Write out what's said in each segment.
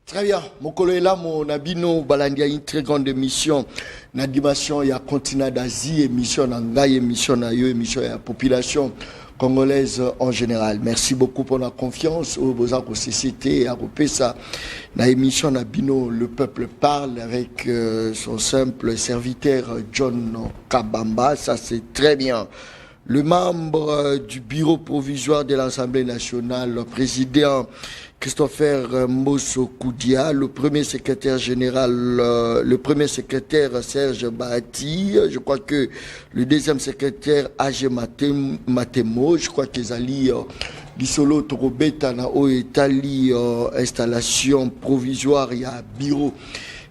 Très bien. Mokolo est là, mon abino, Balandia, une très grande émission. La dimension, il y a continent d'Asie, émission, Nangaï, émission, Nayo, émission, il y a population congolaise en général. Merci beaucoup pour la confiance au Bozako CCT et à Ropesa. La émission Nabino, le peuple parle avec son simple serviteur John Kabamba. Ça, c'est très bien. Le membre du bureau provisoire de l'Assemblée nationale, le président Christopher Mosso Koudia, le premier secrétaire général, le premier secrétaire Serge Bahati, je crois que le deuxième secrétaire Age Matemo, je crois qu'ils allient Lisolo Torobeta na o Etali installation provisoire, il y a bureau.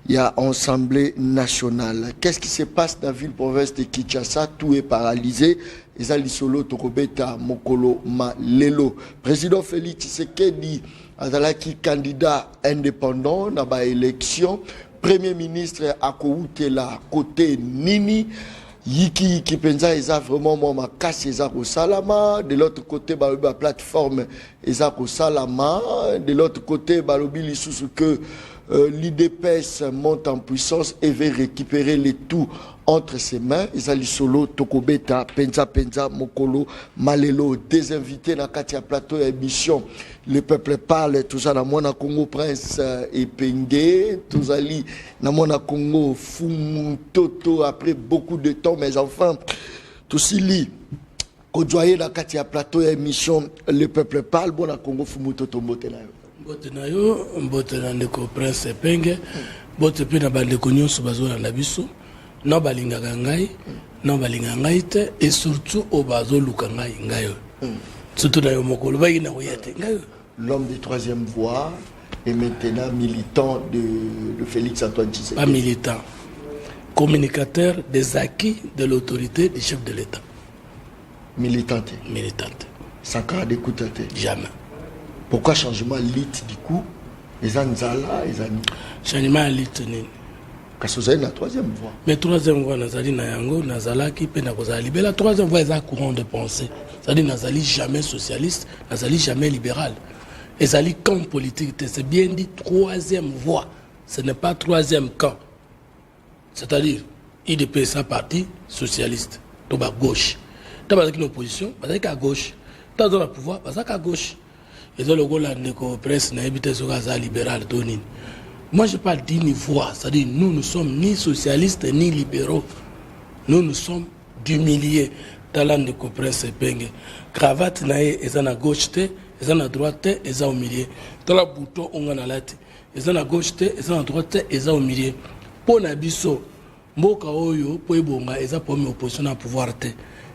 Il y a Assemblée nationale. Qu'est-ce qui se passe dans la ville-province de Kinshasa? Tout est paralysé. Ezali Solo Tokobeta Mokolo Malelo. Président Félix Tshisekedi azalaki candidat indépendant dans la élection. Premier ministre Akoutela côté Nini. Yiki Penza eza vraiment moma casse eza ko salama. De l'autre côté la plateforme eza ko salama. De l'autre côté balobi lisusu que l'IDPS monte en puissance et veut récupérer les tout entre ses mains. Ezali Solo Tokobeta Penza Mokolo Malelo, des invités dans Katia Plateau émission. Le peuple parle, tout ça dans mon Congo Prince et Pengue, tout ça dans mon Congo Fumu Toto après beaucoup de temps, mes enfants, tout ça lit. Aujourd'hui dans Katia Plateau émission, le peuple parle, bon Congo Fumu Toto Motena. Bote na yo, bote na ndeko Prince Penge, bote pe na bandeko nyonso bazola na biso, na balingaka ngai, na balinga ngai te, et surtout au bazo luka ngai ngai. Surtout na yo mokolo ba ina oyate ngai. L'homme de troisième voie est maintenant militant de Félix Antoine Tshisekedi. Pas militant, communicateur des acquis de l'autorité du chef de l'État. Militante. Militante. Sans cas d'écoute. Jamais. Pourquoi changement lit du coup? Les Anzala, les amis. Changement lit nini? Parce que vous avez la troisième voie. Mais troisième voie, Nazali Nayango, Nazala qui peine à Kozali. Mais la troisième voie est un courant de pensée. C'est-à-dire Nazali jamais socialiste, Nazali jamais libéral. Et Nazali camp politique, c'est bien dit troisième voie. Ce n'est pas troisième camp. C'est-à-dire, IDP, sa parti socialiste, tout à gauche. Tu as une opposition, parce qu'à gauche. Tu as le pouvoir, parce qu'à gauche. Et dans le rôle de presse, libéral, moi je parle d'une voix, c'est-à-dire nous sommes ni socialistes ni libéraux. Nous sommes du milieu. Talent de presse penge. Cravate nae, ils sont à gauche, ils sont à droite, ils sont au milieu. Dans le bouton, on a la tête. Ils sont à gauche, ils sont à droite, ils sont au milieu. Pour Nabiso, Mboka Oyo, pour Ebonga, ils ont pour opposition à pouvoir.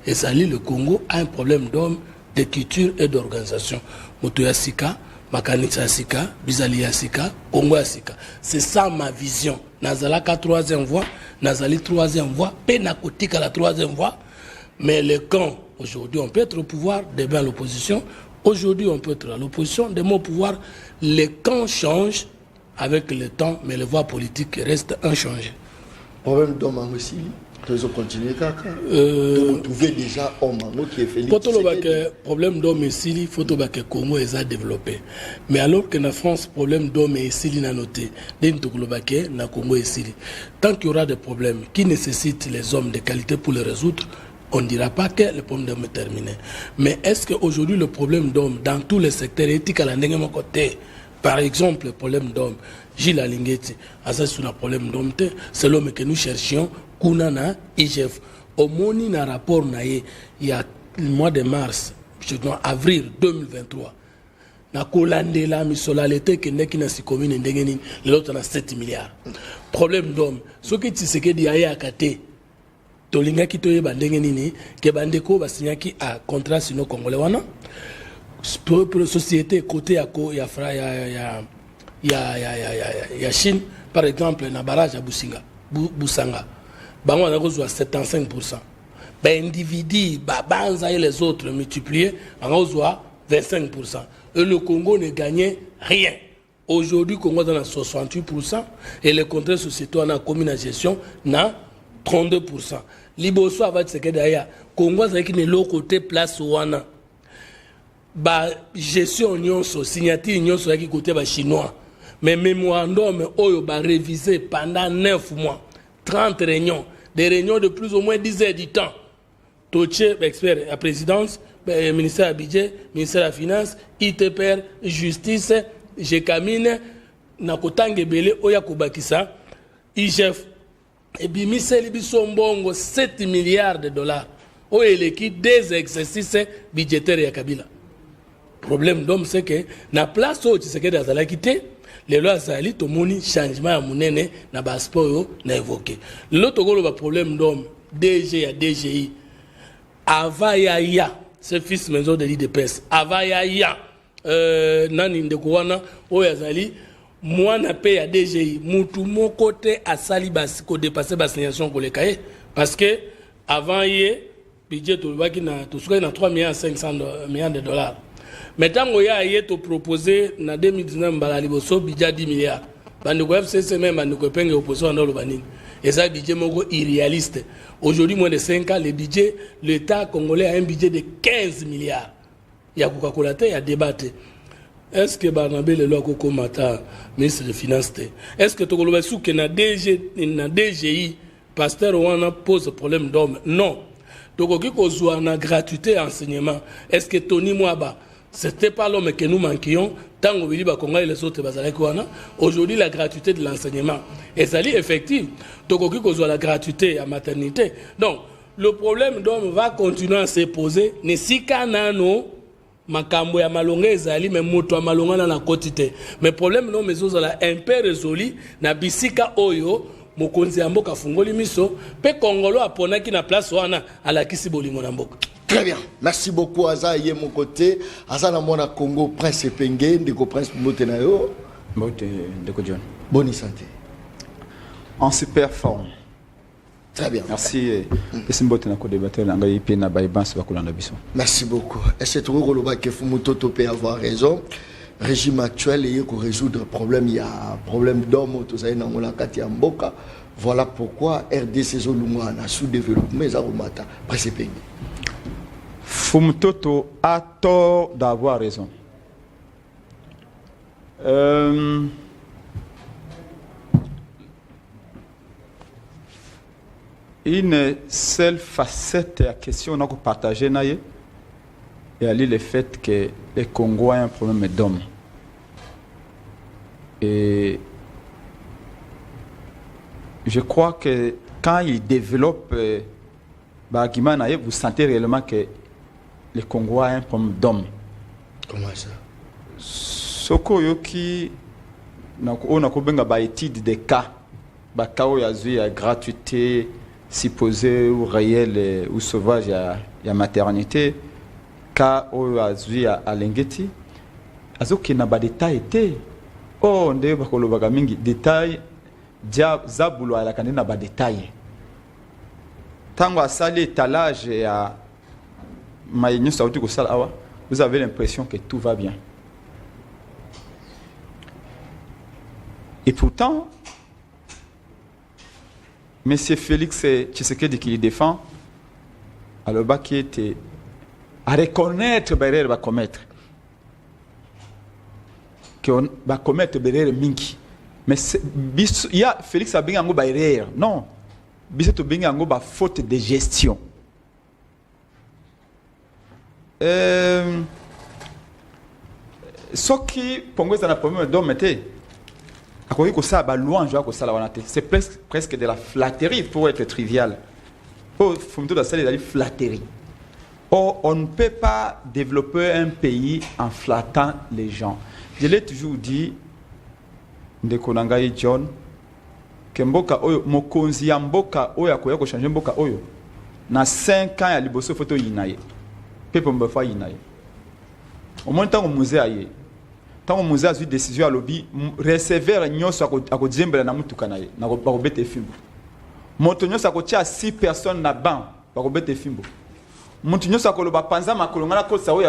Et ça lit le Congo a un problème d'homme, de culture et d'organisation. Moto Yassika, Makanitsa Yassika, Bizali Yassika, Congo Yassika. C'est ça ma vision. Nazalaka troisième voie, Nazali troisième voie, Penakotika la troisième voie. Mais le camp, aujourd'hui on peut être au pouvoir, demain à l'opposition. Aujourd'hui on peut être à l'opposition, demain au pouvoir. Les camps changent avec le temps, mais les voies politiques restent inchangées. Problème d'homme aussi. Tu continuer de trouver déjà homme qui est Félix. Pour le problème d'homme ici, il faut que le Congo est développé. Mais alors que la France, problème d'homme ici, il a noté. Le Congo ici. Tant qu'il y aura des problèmes qui nécessitent les hommes de qualité pour les résoudre, on ne dira pas que le problème d'homme est terminé. Mais est-ce qu'aujourd'hui le problème d'homme dans tous les secteurs éthiques à la côté, par exemple le problème d'homme, Gilles Alingeti, c'est un problème d'homme, c'est l'homme que nous cherchions. Kunana IGF au moni na rapport na il y a le mois de mars avril 2023 na kolande la misolalete que neki na si commune ndengeni l'autre na 7 milliards problème d'homme ce que tu sais que di aya kate tolinga ki toyeba ndengeni ni ke bandeko basinyaki a contrat sino congolais wana pour société côté ya fra ya Chine par exemple na barrage à Busanga Bango on a reçu à 75%. Ben individu, Banza et les autres multipliés, on a reçu à 25%. Et le Congo ne gagnait rien. Aujourd'hui, le Congo est à 68% et les contrats sociétaux en commune à gestion n'a 32%. Liboso va se que derrière. Congo c'est qui n'est l'autre côté place ouana. Ba gestion nyonso, signature nyonso qui côté ba chinois. Mais mémorandum, oyo ba révisé pendant 9 mois, 30 réunions, des réunions de plus ou moins 10 heures du temps. Toché, expert, la présidence, ministère du budget, ministère de la finance, ITPR, justice, GECAMINE, Nakotange Bele, Oya Kubakisa, IGF, et Bimiseli Bisombongo, 7 milliards de dollars. Oya Eleki, des exercices budgétaires ya Kabila. Problème d'homme, c'est que, na place où tu sais que dans la quitté, les lois Zali, tout le monde changement à monnaie, na baspo, na évoqué. L'autre problème d'homme, DG à DGI, Avaya, ce fils maison de l'IDPS, Avaya, Nani Ndekouana, Oyazali, moi na paye à DGI, moutou mon côté à Salibas, ko dépassé l'assignation pour les cahiers, parce que avant hier, budget tout le qui na tout ce na 3,5 milliards de dollars. Maintenant, on a proposé en 2019 un budget 10 milliards. Le FCC même a une opposition dans le Banin. Et ça, budget irréaliste. Aujourd'hui, moins de 5 ans, le budget, l'État congolais a un budget de 15 milliards. Il y a Coca-Cola, il y a débattu. Est-ce que Barnabé le loi Koko Mata, ministre de Finances, est-ce que Togolo Bassou, qui na DGI, pasteur Ouana pose problème d'homme? Non. Donc, il y a une gratuité enseignement. Est-ce que Tony Mwaba, c'était pas l'homme que nous manquions, tant qu'on veut Congo et les autres, aujourd'hui, la gratuité de l'enseignement. Et ça est effectif. Donc, il y a la gratuité à maternité. Donc, le problème d'homme va continuer à se poser. Ne si kanano, makambo ya malonga ezali, mais moto malonga na quotité. Mais problème non, mais ozala un peu résolu, na bisika oyo, mokonzi ya mboka fungoli miso, pe Congolo aponaki na place wana alakisi bolingo na mboka. Très bien. Merci beaucoup, Aza Yé, mon côté. Aza na mona Congo, Prince Penge, Ndeko Prince Motenayo. Mote, Ndeko John. Bonne santé. En super forme. Très bien. Merci. Merci beaucoup. Et c'est tout que Fumuto peut avoir raison. Régime actuel, il y a pour résoudre le problème. Il y a un problème d'homme, tout ça, il y a un Mboka. Voilà pourquoi RDC Zolunga a sous-développement, mais Arumata, Prince Penge. Fumutoto a tort d'avoir raison. Une seule facette de la question qu'on a partagée, et le fait que les Congolais ont un problème d'hommes. Et je crois que quand ils développent l'argument, vous sentez réellement que les Congolais ont un problème d'hommes. Comment ça? Soko yoki on a une étude des cas, il y a gratuité supposée ou réelle ou sauvage, il y a maternité, cas où il y a l'engeti, il y a des détails. Oh, on a des détails, Zabulo a des détails. Tant que ça, l'étalage et à vous avez l'impression que tout va bien. Et pourtant, M. Félix Tshisekedi qui le défend, alors qui était à reconnaître l'erreur va commettre. Qu'on va commettre l'erreur mingi. Mais il y a Félix a bien une erreur. Non. Il y a une faute de gestion. Ce qui, pour moi, c'est un problème d'homme. C'est presque de la flatterie pour être trivial. Or, on ne peut pas développer un pays en flattant les gens. Je l'ai toujours dit, Ndekonangai John, que mboka oyo mokonzi ya mboka oyo akoya ko changer mboka oyo na 5 ans ya liboso photo yinaye. Pepe mbafa yinaye. Au moins tant musée aye. Tant que Moussa a eu décision à lobby, recevoir nyoso ako djembela na mutuka na ye, na ko bete fimbo. Moto nyoso ako tia 6 personnes na ban, ba ko bete fimbo. Moto nyoso ako loba panza makolo ngana ko sa o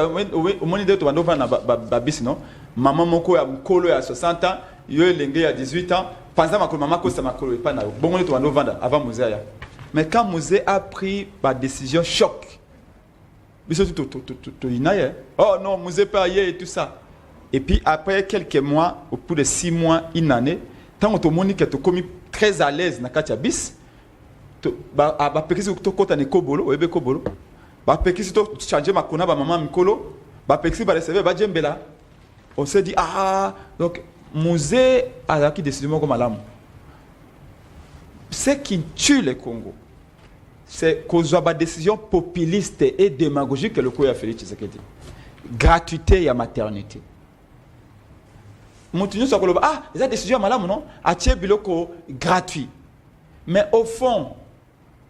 moni de to bandova na babisi non. Maman moko ya mkolo ya 60 ans, yo elenge ya 18 ans, panza makolo maman ko sa makolo epa na yo. Bongo to bandova avant Moussa ya. Mais quand Moussa a pris la décision choc. Biso to inaye. Oh non, Moussa pas hier et tout ça. Et puis après quelques mois, au bout de 6 mois, une année, tant que tu es commis très à l'aise dans le bis, tu as tu kobolo, ebe kobolo. Ba pekisi to changer makuna ba maman mikolo, ba pekisi ba recevoir ba djembela. On se dit donc musée a qui décidément comme malam. Ce qui tue le Congo, c'est cause de la décision populiste et démagogique que le Congo a fait Tshisekedi. Gratuité et maternité. Montignon ça koloba les décisions malam non, a tie biloko gratuit. Mais au fond,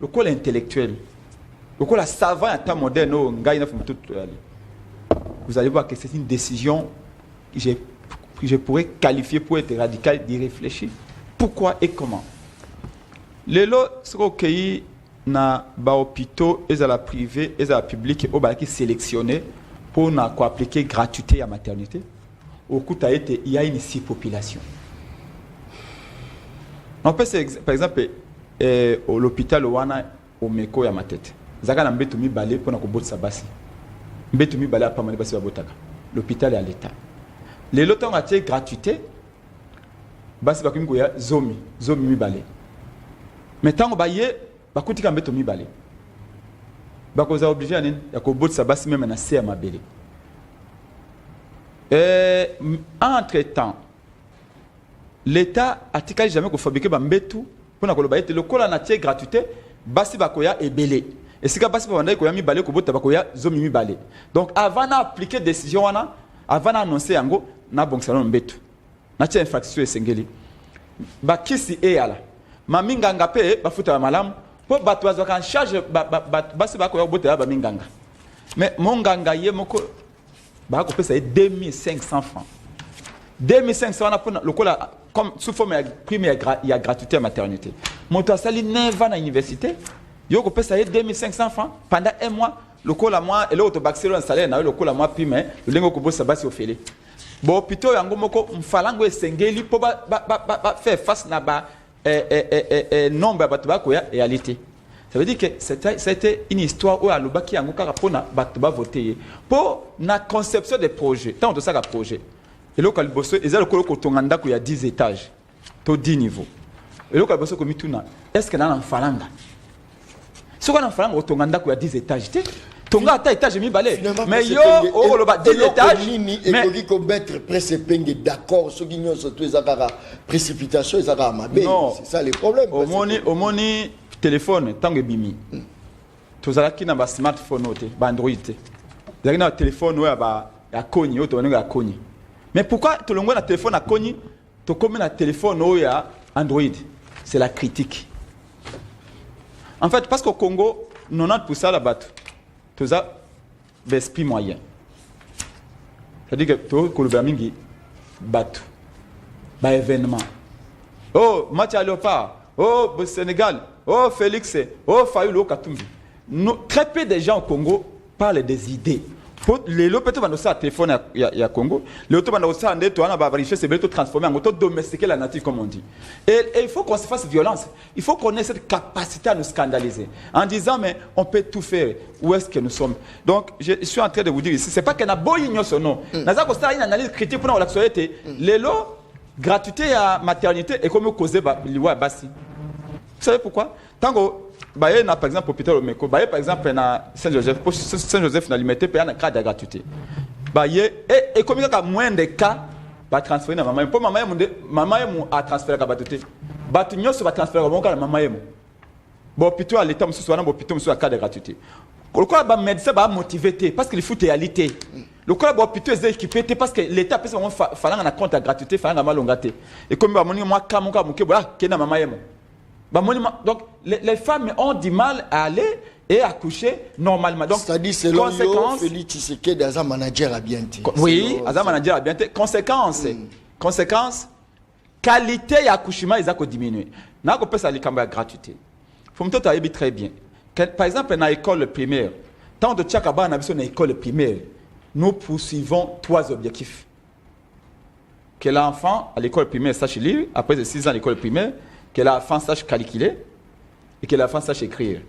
le Congo intellectuel, le Congo savant à temps moderne, vous allez voir que c'est une décision que je pourrais qualifier pour être radicale, d'y réfléchir. Pourquoi et comment? Les lots sont accueillis dans les hôpitaux, et dans la privée, et dans la publique, qui sélectionnés pour appliquer gratuité à maternité. Au coup, il y a une population. On peut, par exemple, l'hôpital au Meko, il y a ma tête. Zaka na mbeto mi balé pour na kobotsa basi. Mbeto mi balé apamani basi babotaka. L'hôpital est à l'état. Les lots ont été gratuité. Basi bakimi ko ya zomi mi balé. Mais tant que baye bakutika mbeto mi balé. Bakoza obligé anen ya kobotsa basi même na se ya mabele. Entre-temps, l'État a tika jamais ko fabriquer ba mbetu pour na koloba ete lokola na tie gratuité basi bakoya ebelé. Et si basi bavanda ko ya mi balé ko bota bakoya zomi mi balé. Donc avant d'appliquer décision wana, avant d'annoncer yango na bongsalo mbetu. Na tie infraction esengeli. Ba kisi eyala. Maminganga pe ba futa malamu po bato bazwa en charge basi bakoya bota ba minganga. Mais monganga ye moko ba ko pesa 2500 francs. 2500 wana pour lokola comme sous forme de prime il y a gratuité à maternité. Mon toi sali 9 ans à l'université, yo ko pesa 2500 francs pendant un mois, lokola moi et l'autre baxelo installé na lokola moi prime, le lengo ko bossa basi ofele. Bon hôpital yango moko mfalango esengeli po ba faire face na ba nombre bato ba ko ya réalité. Ça veut dire que c'était une histoire où alobaki yango kaka pona bato ba voter pour na conception des projets. Tant de ça ka projet. Et là, il y a 10 étages, 10 niveaux. Et là, est-ce que dans l'enfalanga? Si on a un falanga, il y a 10 étages. Tonga ta étage mi balé. Mais yo, on le 10 étages. Mais il faut mettre presque d'accord. Ce qui nous surtout la précipitation, c'est ça le problème. Au moni téléphone, tant que bimi. Tous les qui n'ont smartphone, Android. Vous avez un téléphone, il y a Kony, il y a Kony. Mais pourquoi tout le monde a un téléphone à Kony, tout comme un téléphone à Android? C'est la critique. En fait, parce qu'au Congo, 90% la battu. Tout ça, l'esprit moyen. C'est-à-dire que tout le monde battu. Par événement. Oh, Mathieu Léopard. Oh, Sénégal. Oh, Félix. Oh, Fayoulou Katumbi. Très peu de gens au Congo parlent des idées. Les lots peut-être vont ça téléphone à Congo. Les autres vont ça en étoile, on va vérifier c'est bientôt transformer en auto domestiquer la nature comme on dit. Et il faut qu'on se fasse violence. Il faut qu'on ait cette capacité à nous scandaliser en disant mais on peut tout faire. Où est-ce que nous sommes? Donc je suis en train de vous dire ici, c'est pas qu'on a beau ignorer ce nom. Naza ko une analyse critique pour la société. Les lots gratuité à maternité et comme causer liwa basi. Vous savez pourquoi? Tango Baye na par exemple hôpital Omeko, Baye par exemple na Saint-Joseph na limité payer un cas de gratuité. Baye et comme il y a moins de cas va transférer na maman. Pour maman a transféré ka gratuité. Batu nyoso va transférer mon cas maman yemo. Bon hôpital à l'état monsieur soit hôpital monsieur à cas de gratuité. Pourquoi ba médecin va motiver parce qu'il faut réalité. Le cas hôpital est équipé parce que l'état peut vraiment fallait en compte à gratuité, fallait en malongate. Et comme ba moni moi kamuka muke ba kena maman yemo. Donc, les femmes ont du mal à aller et à coucher normalement. Donc, c'est-à-dire, selon Félix Tshisekedi, dans un manager à bien. Oui, dans un manager à bien. Conséquence, qualité et accouchement, ils ont diminué. Nous avons fait ça à gratuité. Il faut me dire très bien. Par exemple, dans l'école primaire, tant de Tchakaba, dans l'école primaire, nous poursuivons 3 objectifs. Que l'enfant à l'école primaire sache lire, après 6 ans à l'école primaire, que l'enfant sache calculer et que l'enfant sache écrire.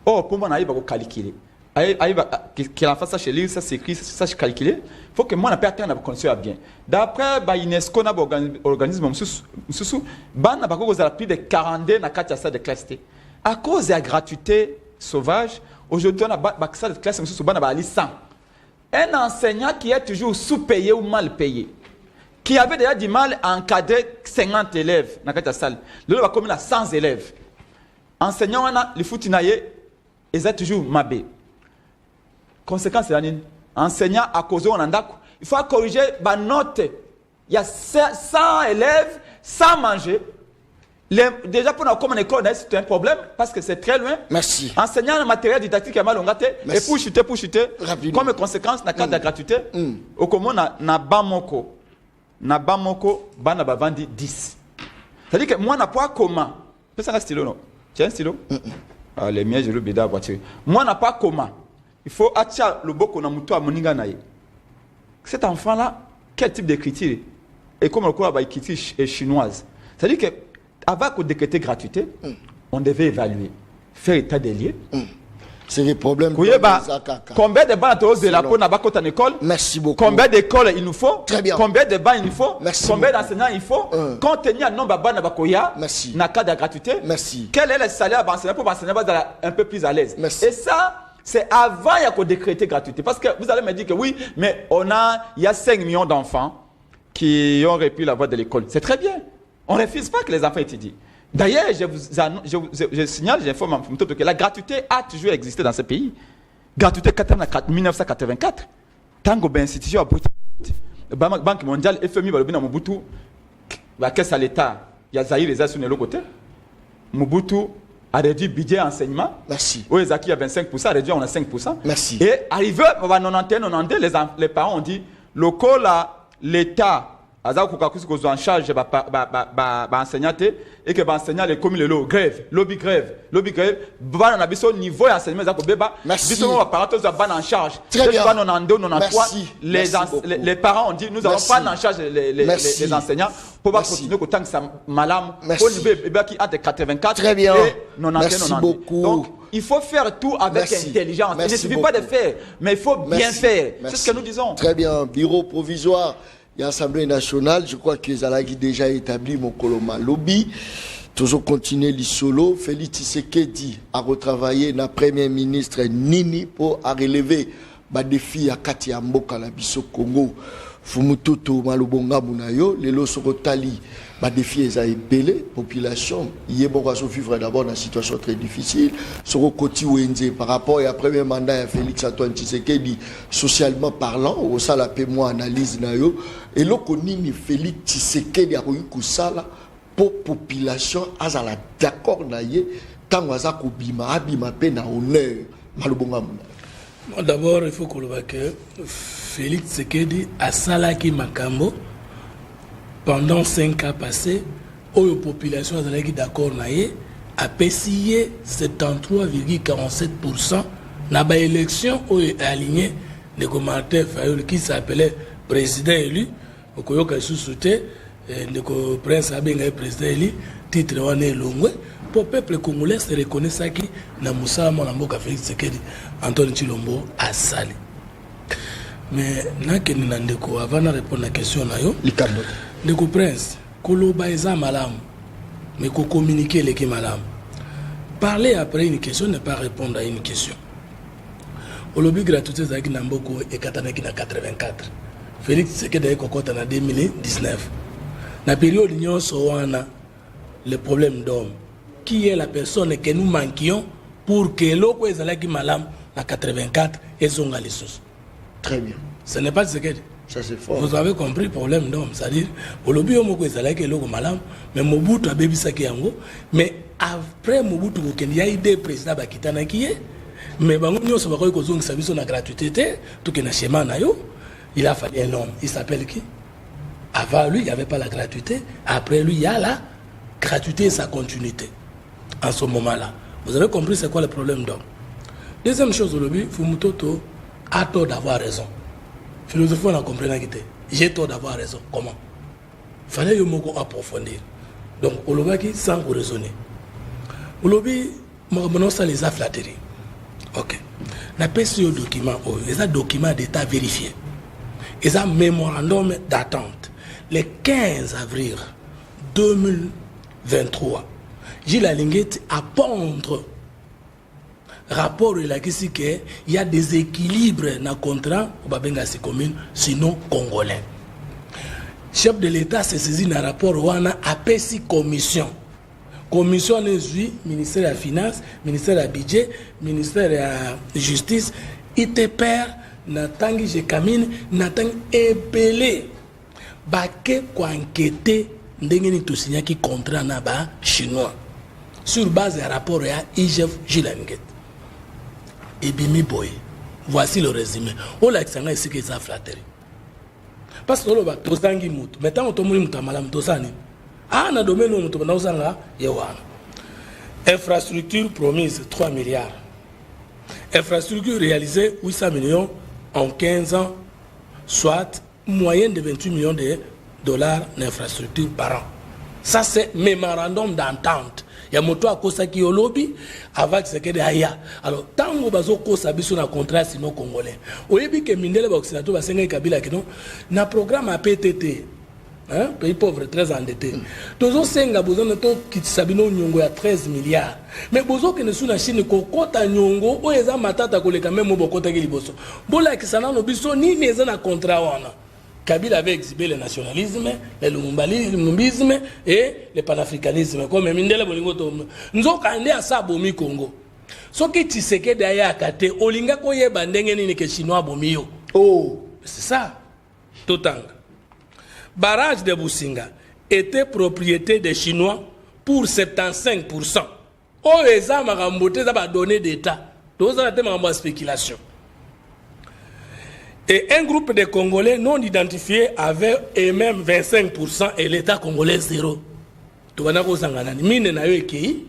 Or, pour moi, on a calculer. qu'il en fasse ça chez lui, ça s'écrit, ça se calculer. Il faut que moi, je n'ai pas condition bien. D'après l'UNESCO, on a un organisme, on a plus de 42 dans de classe. À cause de la gratuité sauvage, aujourd'hui, on a de classe, on a 100. Un enseignant qui est toujours sous-payé ou mal payé, qui avait déjà du mal à encadrer 50 élèves dans la salle, là, on va comme 100 élèves. Enseignant, on a les foutinaillés, ils sont toujours mabé. Conséquence, c'est l'année. Enseignant à cause on il faut corriger ma note. Il y a 100 élèves sans manger. Déjà pour nous comme une école, c'est un problème parce que c'est très loin. Merci. Enseignant le matériel didactique est mal engagé et pour chuter. Rapidement. Comme conséquence, na carte de gratuité. Au comment na bamoko bana ba vandi 10. C'est-à-dire que moi n'a pas comment. C'est un stylo non. Tu as un stylo? Les miens je le bida voiture. Moi n'a pas comment. Il faut attirer le boko na muto à moninga naïe. Cet enfant-là, quel type d'écriture? Et comme le cours à l'écriture chinoise. C'est-à-dire que avant qu'on décrète gratuité, on devait évaluer, faire état des lieux. C'est les problèmes. Combien de bancs de la peau n'a pas en école? Merci beaucoup. Combien d'écoles il nous faut? Très bien. Combien de bancs il nous faut? Merci. Combien d'enseignants il faut? Compte tenu du nombre de bancs n'a merci. N'a cas de gratuité. Merci. Quel est le salaire d'enseignant pour l'enseignant un peu plus à l'aise? Merci. Et ça, c'est avant qu'il y a décrété gratuité. Parce que vous allez me dire que oui, mais il y a 5 millions d'enfants qui ont repris la voie de l'école. C'est très bien. On ne refuse pas que les enfants étudient. D'ailleurs, je signale, j'informe que la gratuité a toujours existé dans ce pays. Gratuité 1984. Tango ben institution la Banque mondiale, FMI, Mobutu, la caisse à l'État, il y a Zahir et Zah sur le côté. Mobutu a réduit le budget enseignement. Merci. Où Zaki a 25%, a réduit on a 5%. Merci. Et arrivé à 91, les parents ont dit, l'État a en charge de l'enseignant et que l'enseignant les communes le grève, lobby grève, on a besoin niveau d'enseignement. Merci. En charge. Très bien. Merci. Les parents ont dit, nous n'allons pas en charge les enseignants pour continuer autant que ça malam au niveau qui entre 84 très bien. Et 91. Merci beaucoup. Donc, il faut faire tout avec intelligence. Il ne suffit pas de faire, mais il faut bien faire. C'est ce que nous disons. Très bien. Bureau provisoire. Il y a l'Assemblée nationale, je crois que les Alagui déjà établi mon coloma lobby. Toujours continuer l'isolo. Félix Tshisekedi a retravaillé na Premier ministre Nini pour relever les défis à Katia Mboka la biso Congo. Fumutoto malobonga munayo lelo sokotali ba défi eza ebele population yebo kwa so vivre d'abord dans une situation très difficile soko koti wenze par rapport à premier mandat à Félix Antoine Tshisekedi socialement parlant au sala pe moi analyse nayo et loko nini Félix Tshisekedi a koyi kusala pour population azala d'accord na ye tango aza ko bima abima pe na honneur malobonga munayo. D'abord il faut qu'on le voit que Félix Tshisekedi a salaki makambo pendant 5 ans passés, où la population a d'accord a payé 73,47% dans l'élection où il est aligné de Martin Fayol qui s'appelait président élu, au Koyoka sous-souté, le prince Abenga président élu, titre Wane Longwe, pour le peuple congolais se reconnaître ça qui n'a Moussa Molamboka Félix Tshisekedi, Antoine Chilombo a sali. Mais avant de répondre à la question, le prince, Koloba eza malam, mais qu'on communique les qui malam. Parler après une question n'est pas répondre à une question. Au lobby gratuité Zaki Namboko et Katanaki na 84. Félix Tshisekedi est en 2019. La période d'union soana le problème d'homme. Qui est la personne que nous manquions pour que l'eau qui malam na 84 et zonga les sous. Très bien. Ce n'est pas Tshisekedi. Ça c'est fort. Vous avez compris le problème d'homme, c'est-à-dire au lobby on moko ezala ke loko malam, mais Mobutu a bébi saki yango, mais après Mobutu il y a idée président bakitana qui est, mais bango nyonso bakoy kozongisa biso na gratuité tout que na schéma na yo, il a fallu un homme, il s'appelle qui? Avant lui, il n'y avait pas la gratuité, après lui il y a la gratuité et sa continuité. En ce moment-là, vous avez compris c'est quoi le problème d'homme. Deuxième chose au lobby, Fumutoto a tort d'avoir raison. Philosophie, on a compris la guité. J'ai tort d'avoir raison. Comment? Il fallait que approfondir. Donc, au lobby, sans raisonner. Au lobby, ça les a flatteries. Ok. na pesi document les documents d'état vérifié. Les mémorandum d'attente le 15 avril 2023. Gilles Alinguet a pondre rapport il y a des équilibres dans le contrat au Babenga commune sinon congolais. Chef de l'État s'est saisi dans le rapport wana a pesi commission. Commission n'est ministère de la Finance, ministère de la Budget, ministère de la Justice, ITPR, Natangi Jekamine, Natangi épelé. Baké ko enquêter ndengeni to signer qui contrat na ba chinois sur base d'un rapport à IGF Gilanget. Et bimi boy. Voici le résumé. On l'a expliqué ici que ça flatterie. Parce que on va tosangi mutu. Maintenant on tombe mutu malam tosani. Ah na domaine mutu na osanga yewana. Infrastructure promise 3 milliards. Infrastructure réalisée 800 millions en 15 ans, soit moyenne de 28 millions de dollars d'infrastructure par an. Ça c'est mémorandum d'entente. Il y a moto à kosa qui au lobby avec ce que de aya. Alors tant que bazo kosa biso na contrat sino congolais. Oyebi ke mindele ba occidentaux ba senga kabila kino na programme à PTT. Hein, pays pauvre très endetté. Tozo senga bozo na to kitsabino nyongo ya 13 milliards. Mais bozo ke ne suna Chine ko kota nyongo o eza matata ko le quand même bokota ki liboso. Bola kisana no biso ni neza na contrat wana. Kabila avait exhibé le nationalisme, le lumumbisme et le panafricanisme. Comme Mindele Bolingo Tom. Nous avons quand même ça bomi Congo. Ce qui Tshisekedi d'ailleurs kate, Olinga koye bandenge ni ke chinois bomio. Oh, c'est ça. Totanga. Barrage de Businga était propriété des Chinois pour 75%. Oh, les hommes ont donné d'État. Tous ont été spéculation. Et un groupe de Congolais non identifiés avait eux-mêmes 25% et l'État congolais 0. Tu vas dire mine na yo ekei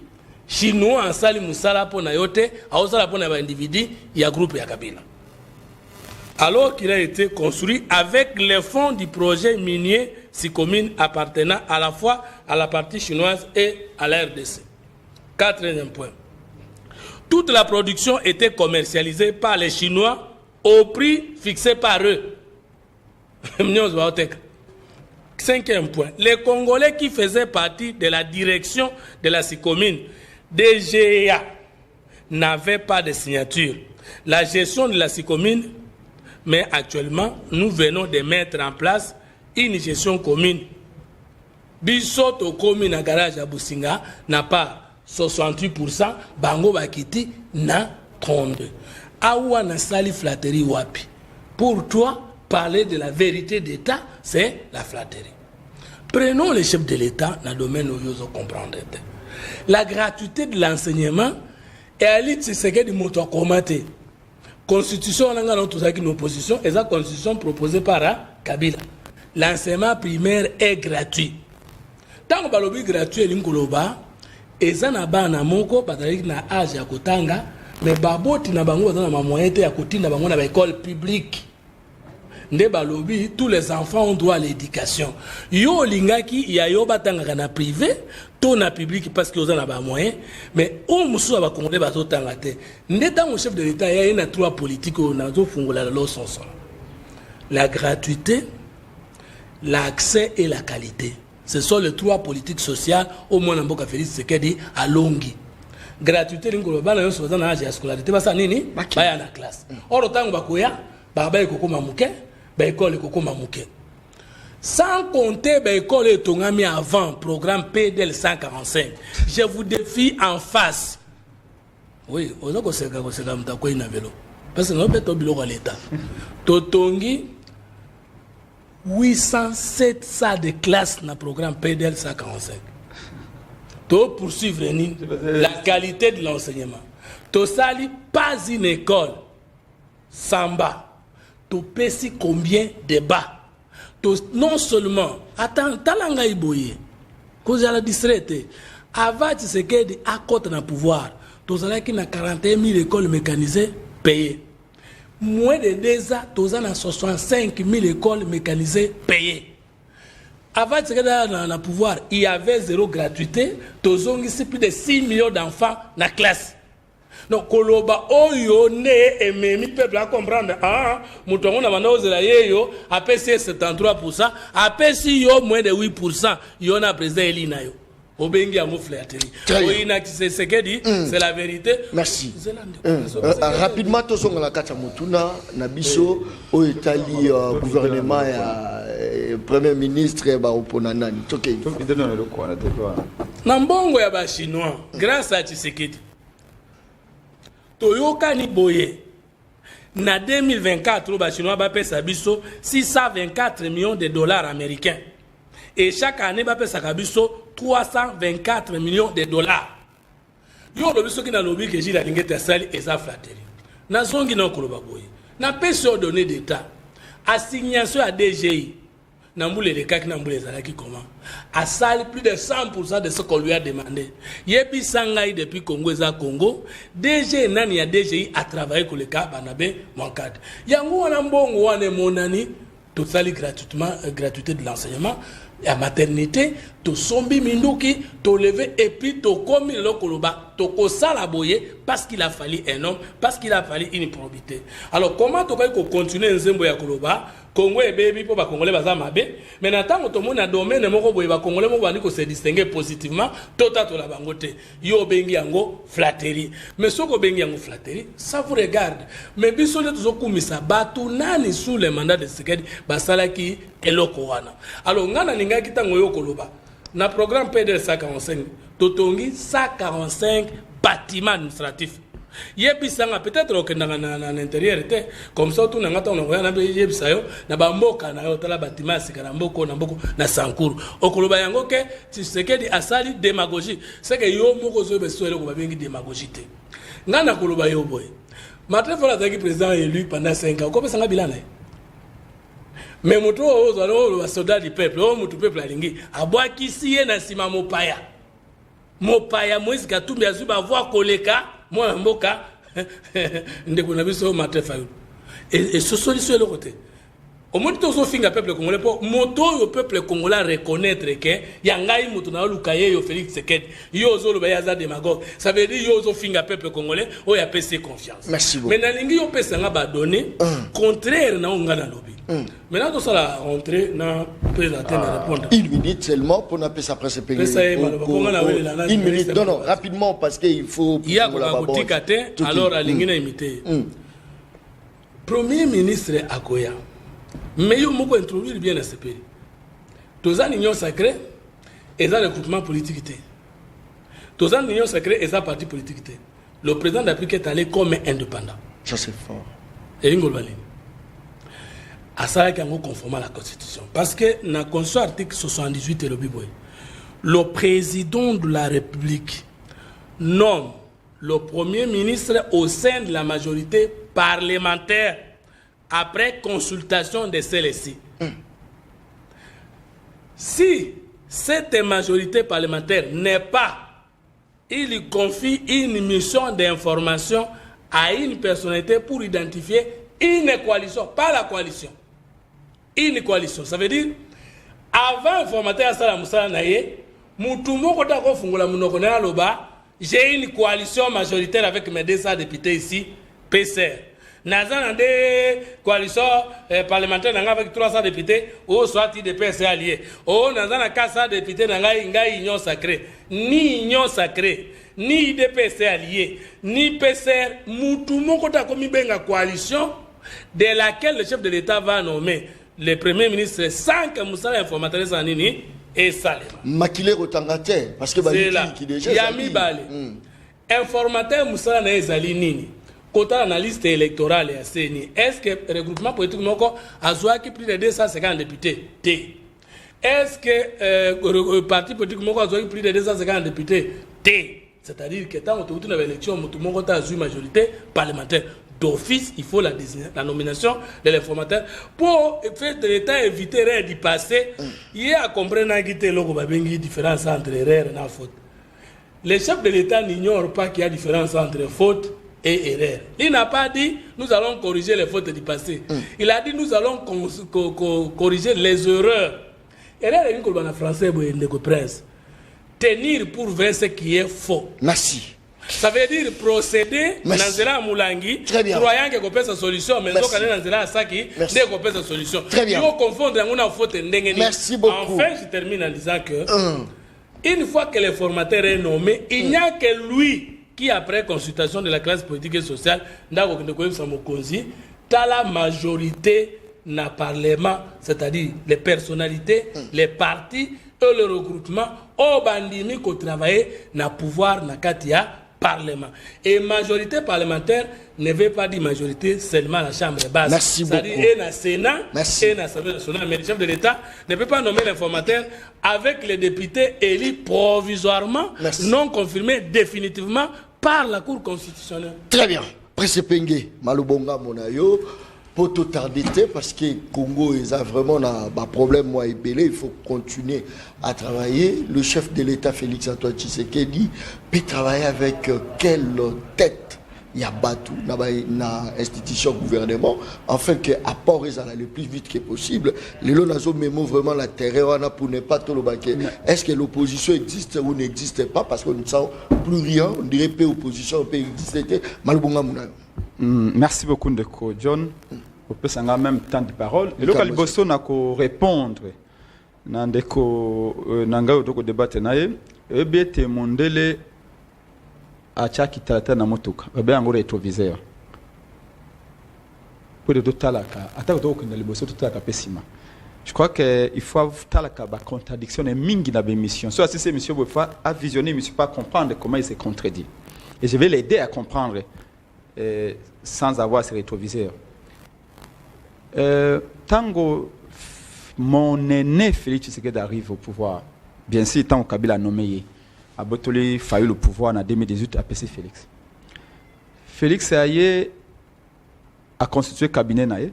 Chinois en sali musala po na yote a sala po na ba individu ya groupe ya Kabila. Alors qu'il a été construit avec les fonds du projet minier Sikomine appartenant à la fois à la partie chinoise et à la RDC. Quatrième point. Toute la production était commercialisée par les Chinois au prix fixé par eux. Cinquième point. Les Congolais qui faisaient partie de la direction de la Sikomine, DGA, n'avaient pas de signature. La gestion de la Sikomine, mais actuellement, nous venons de mettre en place une gestion commune. Bisoto commune à garage à Businga n'a pas 68%, Bango Bakiti n'a 32%. Awa na sali flatterie wapi. Pour toi, parler de la vérité d'État, c'est la flatterie. Prenons le chef de l'État dans le domaine où vous comprendre. La gratuité de l'enseignement est à l'île Tshisekedi de moto commenté. Constitution on a notre opposition et la constitution proposée par Kabila. L'enseignement primaire est gratuit. Tant que balobi gratuit l'ingoloba, et ça n'a pas na moko patalik na âge ya kotanga. Mais baboti na bango dans ma moyenne ya kotinda bango na école publique. Nde balobi tous les enfants ont droit à l'éducation. Yo lingaki ya yo batanga na privé, to na public parce que ont na ba moyen, mais o musu ba congolais bazotanga te. Nde tango chef de l'État ya na trois politiques na zo fungola lo sonso. La gratuité, l'accès et la qualité. Ce sont les trois politiques sociales au moins en Boka Félix Tshisekedi à Longi. Gratuité l'ingolo bana yo soza na âge ya scolarité basa nini baya na classe. Oro tango bakoya ba ekokoma muke, ba école ekokoma muke. Sans compter ba école etongami avant programme PDL 145. Je vous défie en face. Oui, ozako seka mtako ina velo. Parce que no beto biloko à l'état. Totongi 807 salles de classe na programme PDL 145. Pour poursuivre la qualité de l'enseignement. To sali pas une école samba. To pesi combien de bas. Non seulement attends talanga iboye. Cause la distraite. Avant Tshisekedi à côté na pouvoir. To sala qui na 41 000 écoles mécanisées payées. Moins de 2 ans, to sala 65 000 écoles mécanisées payées. Avant de pouvoir, il y avait zéro gratuité. Tozongi, c'est plus de 6 millions d'enfants dans la classe. Donc, koloba oyo ne ememi peuple à comprendre. Ah, moutongo na banda ozela yeyo, apesi 73%, apesi yo moins de 8%, yo na président Elina yo. Obengi yango flatterie. Oyina Tshisekedi, c'est la vérité. Merci. Rapidement, tozonga la kata mutuna na biso o etali gouvernement ya premier ministre ba opona nani. Tokei. Na mbongo ya ba chinois, grâce à Tshisekedi. Toyoka ni boye. Na 2024, ba chinois ba pesa biso 624 millions de dollars américains. Et chaque année, ba pesa biso 324 millions de dollars. Yo lobi soki na lobi que jila lingete sali eza flatterie. Na zongi na koloba boye. Na pesa donné d'état. Assignation à DGI. Na mbule le kaki na mbule zalaki comment. A sali plus de 100% de ce qu'on lui a demandé. Yebi sangai depuis Congo eza Congo. DG nani ya DGI a travaillé pour le cas banabe mankade. Yango wana mbongo wana monani tout sali gratuité de l'enseignement. La maternité, to sombi minduki, to lever et puis to komi le koloba, to kosa la boye parce qu'il a fallu un homme, parce qu'il a fallu une probité. Alors comment to ko continuer nzembo ya koloba, Congo et baby pour ba congolais baza mabe, mais n'attend to mona domaine moko boye ba congolais mo bandi ko se distinguer positivement, tota to la bangote. Yo bengi yango flatterie. Mais soko bengi yango flatterie, ça vous regarde. Mais biso le to kumisa batu nani sous le mandat de Tshisekedi basalaki eloko wana. Alors ngana ninga kitango yo koloba. Na programme PDL 145, totongi 145 bâtiments administratifs. Yebisanga peut-être que na l'intérieur était comme ça tout nanga ton na yebisa yo na bamboka na yo tala bâtiment sikana mboko na mboko na sankuru. Okoloba yango ke Tshisekedi asali démagogie. C'est que yo moko zo besoelo ko babengi démagogie te. Ngana koloba yo boy. Martin Fayulu azaki président élu pendant 5 ans. Ko pesanga bilana. Mais moto ozalo le soldat du peuple, o moto peuple alingi abwaki siye na sima mopaya. Mopaya Moïse Katumbi azuba voir koleka moi mboka ndeko na biso Martin Fayulu. Et ce solution le côté. Au moins tozo finga peuple congolais pour moto le peuple congolais reconnaître que yangai moto na lukaye yo Félix Tshisekedi yo zo lo bayaza démagogue. Ça veut dire yo zo finga peuple congolais o ya PC confiance. Merci beaucoup. Mais na lingi yo pesa nga ba donner contraire na ngana lobby. Maintenant, tout ça la rentrée, na présenter na répondre. Une minute seulement pour n'a pas sa presse payée. Une minute, non, rapidement parce qu'il faut. Il y a la boutique à terre, alors à l'ingénieur imité. Premier ministre Akoya, mais il faut introduire bien ce pays. Tous les unions sacrées, et les recrutements politiques. Tous les unions sacrées, et les partis politiques. Le président de la République est allé comme indépendant. Ça c'est fort. Et il à ça qu'il y a conforme à la Constitution. Parce que dans la Constitution, article 78, le président de la République nomme le Premier ministre au sein de la majorité parlementaire après consultation de celle-ci. Si cette majorité parlementaire n'est pas, il confie une mission d'information à une personnalité pour identifier une coalition, pas la coalition. Une coalition, ça veut dire avant le formateur à Salam Moussa Naye, j'ai une coalition majoritaire avec mes 200 députés ici, PCR. Nazan des coalitions parlementaires avec 300 députés, ou soit des PC alliés. Oh, Nazan a 400 députés dans la union sacrée. Ni union sacrée, ni IDPC alliés, ni PCR, Moutoumokota comme une coalition de laquelle le chef de l'État va nommer le premier ministre sans que Moussa l'informateur Zanini et Salema. Makile Rotangate, parce que c'est là. Yami Bale. Informateur Moussa Naezali Nini. Quand on a la liste électorale et CNI, est-ce que le regroupement politique a joué plus de 250 députés? T. Est-ce que le parti politique a joué plus de 250 députés? T. C'est-à-dire que tant qu'on a une élection, tout le monde a joué majorité parlementaire. D'office, il faut la nomination de l'informateur pour faire de l'État éviter d'y passer. Il y a à comprendre qu'il y a une différence entre erreur et faute. Les chefs de l'État n'ignorent pas qu'il y a une différence entre faute et erreur. Il n'a pas dit nous allons corriger les fautes du passé. Il a dit nous allons corriger les erreurs. Erreur est en français, prince. Tenir pour vrai ce qui est faux. Merci. Ça veut dire procéder dans la Moulangi, croyant que c'est une solution, mais donc dans la Saki, c'est une solution. Très bien. Il faut confondre une faute. Merci beaucoup. Enfin, je termine en disant que une fois que le formateur est nommé, il n'y a que lui qui, après consultation de la classe politique et sociale, dans la majorité dans le Parlement, c'est-à-dire les personnalités, les partis et le regroupement, au bandimi qui travaillent dans le pouvoir dans le Parlement. Et majorité parlementaire ne veut pas dire majorité seulement à la Chambre basse. Merci beaucoup. C'est-à-dire et dans le Sénat, et dans l'Assemblée nationale. Mais le chef de l'État ne peut pas nommer l'informateur avec les députés élus provisoirement, non confirmés définitivement par la Cour constitutionnelle. Très bien. Presse Pengue, Malubonga Monayo, pour tout tarder, parce que Congo a vraiment un problème, moi et Belé, il faut continuer à travailler. Le chef de l'État, Félix Antoine Tshisekedi, peut travailler avec quelle tête il y a battu dans l'institution gouvernement, afin que apport le plus vite que possible. Les lonazo mémo vraiment la terreur pour ne pas tout le baquet. Est-ce que l'opposition existe ou n'existe pas? Parce qu'on ne sent plus rien, on dirait que l'opposition peut exister. Malubonga Monayo. Merci beaucoup, Ndeko John. On peut s'en même temps de parole. Et le Caliboso n'a qu'à répondre. Ndeko Nanga Odoko débattre nae. Et bien témoindele à chaque tata na motoka. Et bien en rétroviseur. Pour de talaka. Attends Odoko na Liboso tout talaka pessima. Je crois qu'il faut talaka ba contradiction et mingi na bémission. Soit si c'est monsieur Bofa à visionner, monsieur pas comprendre comment il se contredit. Et je vais l'aider à comprendre. Sans avoir ses rétroviseurs. Tango, mon aîné Félix Tshisekedi arrive au pouvoir. Bien sûr, tant que Kabila a nommé, a Botoli failli le pouvoir en 2018 à PC Félix. Félix a constitué le cabinet,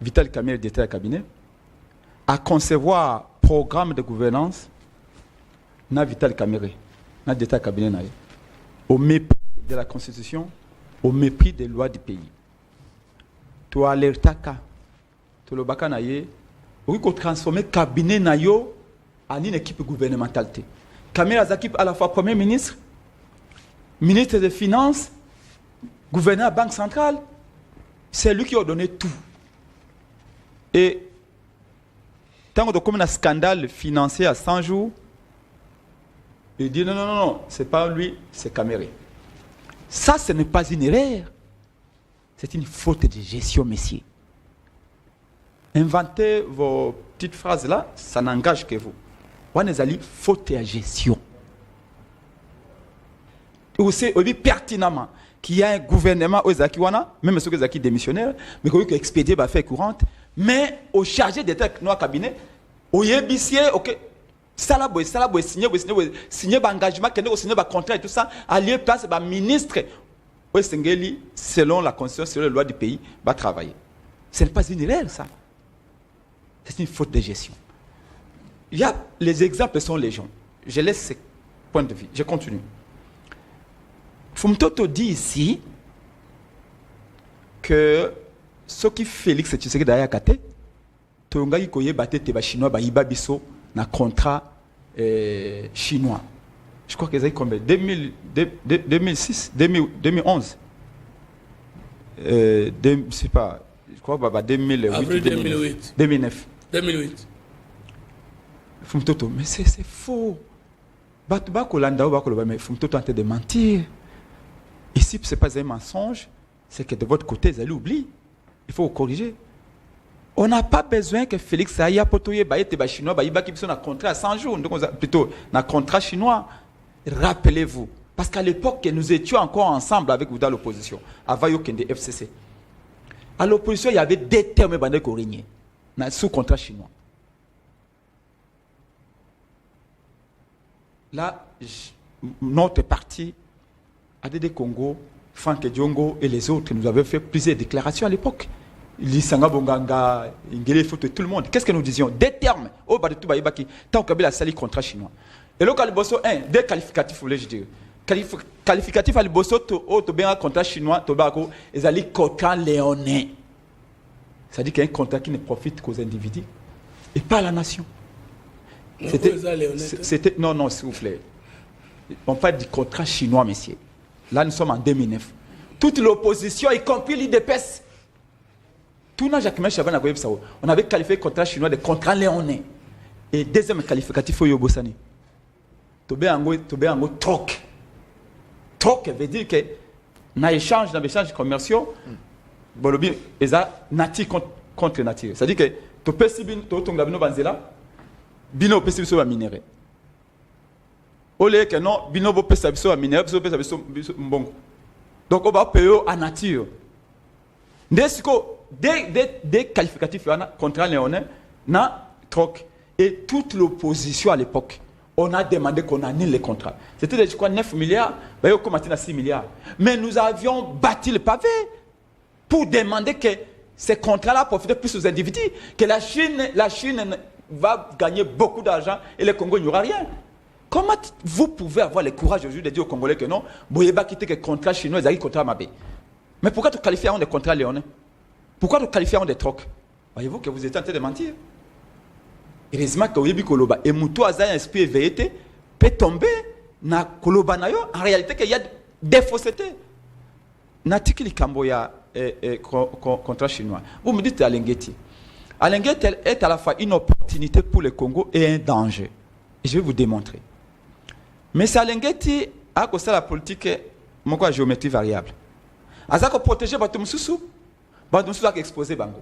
Vital Kamerhe était le cabinet, a concevoir programme de gouvernance, na Vital Kamerhe, na d'état cabinet, au mépris de la Constitution, au mépris des lois du pays. Tu as l'alertaka, tu as le baka naye, oui qu'on transforme le cabinet nayo en une équipe gouvernementale. Kamerhe Azaki à la fois Premier ministre, ministre des Finances, gouverneur de la Banque centrale, c'est lui qui a donné tout. Et tant que comme un scandale financier à 100 jours, il dit non, c'est pas lui, c'est Kamerhe. Ça, ce n'est pas une erreur. C'est une faute de gestion, messieurs. Inventez vos petites phrases là, ça n'engage que vous. On est allé faute de gestion. Vous savez pertinemment qu'il y a un gouvernement aux Akiwana, même ceux qui sont démissionnaires, mais qui ont expédié la fait courante, mais au chargé d'État dans le cabinet, au yébissier, ok. Ça là, signer engagement, signer contrat et tout ça, allié place ministre selon la constitution, selon les lois du pays, va travailler. Ce n'est pas une erreur, ça. C'est une faute de gestion. Les exemples sont légion. Je laisse ces points de vue. Je continue. Fumtoto dit ici que ce qui Félix Tshisekedi d'ailleurs kate, tonga ikoye bate te ba chinois ba iba biso na contrat chinois. Je crois que c'est combien 2006, 2011. Je ne sais pas. Je crois que 2008. 2009. 2008. Fumtoto, mais c'est faux. Mais Fumtoto est en train de mentir. Ici, ce n'est pas un mensonge, c'est que de votre côté, vous allez oublier. Il faut vous corriger. On n'a pas besoin que Félix aille à Potoye, Bayete, Chinois, Baïba, qui sont un contrat à 100 jours, plutôt un contrat chinois. Rappelez-vous, parce qu'à l'époque, nous étions encore ensemble avec vous dans l'opposition, avant Yokende FCC. À l'opposition, il y avait des termes qui régnaient sous contrat chinois. Là, notre parti, ADD Congo, Franck Diongo et les autres, nous avions fait plusieurs déclarations à l'époque. Lisanga Bonganga, Ingele Foto, tout le monde. Qu'est-ce que nous disions? Des termes. Oh, Badetou Baïbaki, tant que Kabila sali contrat chinois. Et le Caliboso, des qualificatifs, voulais-je dire. Qualificatif à l'Iboso, tu bien un contrat chinois, Tobacco, et Zali contrat léonin. C'est-à-dire qu'il y a un contrat qui ne profite qu'aux individus et pas à la nation. C'était, non, s'il vous plaît. On parle du contrat chinois, messieurs. Là, nous sommes en 2009. Toute l'opposition, y compris l'IDPS, tout n'a jamais on avait qualifié le contrat chinois de contrat léonin. Et deuxième qualificatif, il y a Yobosani. Tobé Ango troc. Troc veut dire que dans l'échange commerciaux, Bolobi est nature contre nature. C'est-à-dire que tu peux si bien tu as bino banzela, bino peut si bien minéré. Au lieu que non, bino peut si bien minéré, peut si bien mbongo. Donc on va payer en nature. Des qualificatifs contrat léonin, na troc. Et toute l'opposition à l'époque, on a demandé qu'on annule les contrats. C'était, je crois, 9 milliards, on a commencé à 6 milliards. Mais nous avions bâti le pavé pour demander que ces contrats-là profitent plus aux individus, que la Chine va gagner beaucoup d'argent et le Congo, il n'y aura rien. Comment vous pouvez avoir le courage aujourd'hui de dire aux Congolais que non, vous ne pouvez pas quitter que les contrats chinois, ils arrivent contrats Mabé. Mais pourquoi tu qualifies des contrats léonais? Pourquoi tu qualifies des trocs? Voyez-vous que vous êtes en train de mentir. Heureusement que Oyebi Koloba et Moutou Aza un esprit éveillé peut tomber na Koloba na yo en réalité qu'il y a des faussetés. Natikili Kamboya contrat chinois. Vous me dites Alengeti. Alengeti est à la fois une opportunité pour le Congo et un danger. Et je vais vous démontrer. Mais c'est Alengeti a cause la politique mon quoi géométrie variable. Azako protéger Batumsusu, Batumsusu a exposé Bango.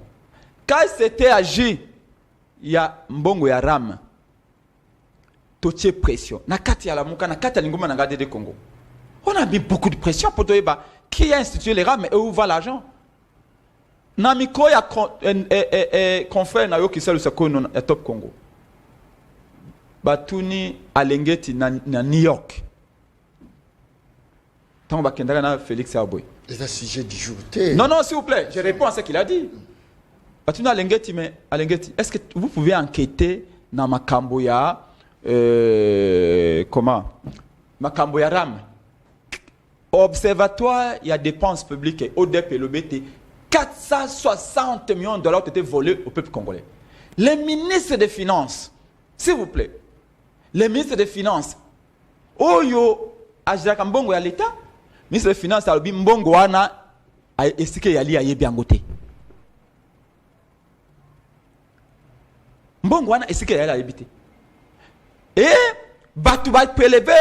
Quand c'était agi il y a mbongo ya ram totier pression na kati ya la muka na kati ya lingoma na ngade de Congo. On a mis beaucoup de pression pour dire qui a institué les rames et où va l'argent. Na miko ya confrère na yo qui sel sako non top Congo. Batuni Alengeti na New York. Tant ba kendaka na Félix Aboy. C'est un sujet du jour. Non, s'il vous plaît, je réponds à ce qu'il a dit. Alengeti, mais Alengeti, est-ce que vous pouvez enquêter dans Makamboya, comment Makamboya Ram, observatoire, il y a dépenses publiques et ODEP et l'OBT, 460 millions de dollars ont été volés au peuple congolais. Les ministres des Finances, s'il vous plaît, les ministres des Finances, Oyo, Ajaka Mbongo ya l'État, ministre des Finances, Alobi Mbongo wana, est-ce qu'il y a lié bien côté? Mbongo wana est-ce qu'il y a habité? Et batu va prélever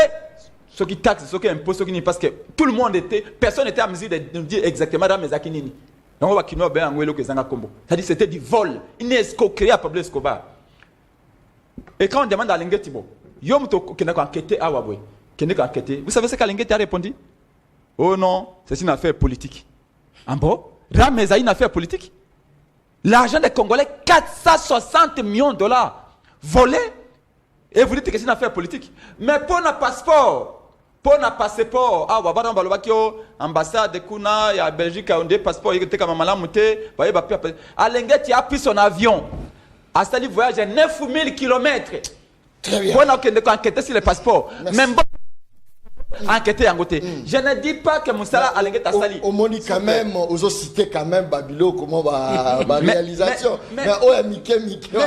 ce qui taxe, ce qui impose, ce qui n'est parce que tout le monde était, personne n'était à mesure de nous dire exactement dans mes akinini. Donc on va kino ben angwelo que zanga kombo. C'est-à-dire c'était du vol, une escroquerie à Pablo Escobar. Et quand on demande à Lengeti bo, yom to kena ko enquêter à Wabwe, kena ko enquêter. Vous savez ce qu'Alengeti a répondu? Oh non, c'est une affaire politique. En bon, Rameza une affaire politique. L'argent des Congolais, 460 millions de dollars volés. Et vous dites que c'est une affaire politique. Mais pour un passeport, ah, wabana balobakio, ambassade de Kuna, il y a Belgique, on a des passeports, il y a des malamoute, Alengeti a pris son avion. A stade voyage à 9000 km. Très bien. Pour enquêter sur les passeports. Même enquêter en côté. Je ne dis pas que Moussala Alengeti a sali. On m'a quand même, aux cité quand même Babilo, comment va réalisation. Mais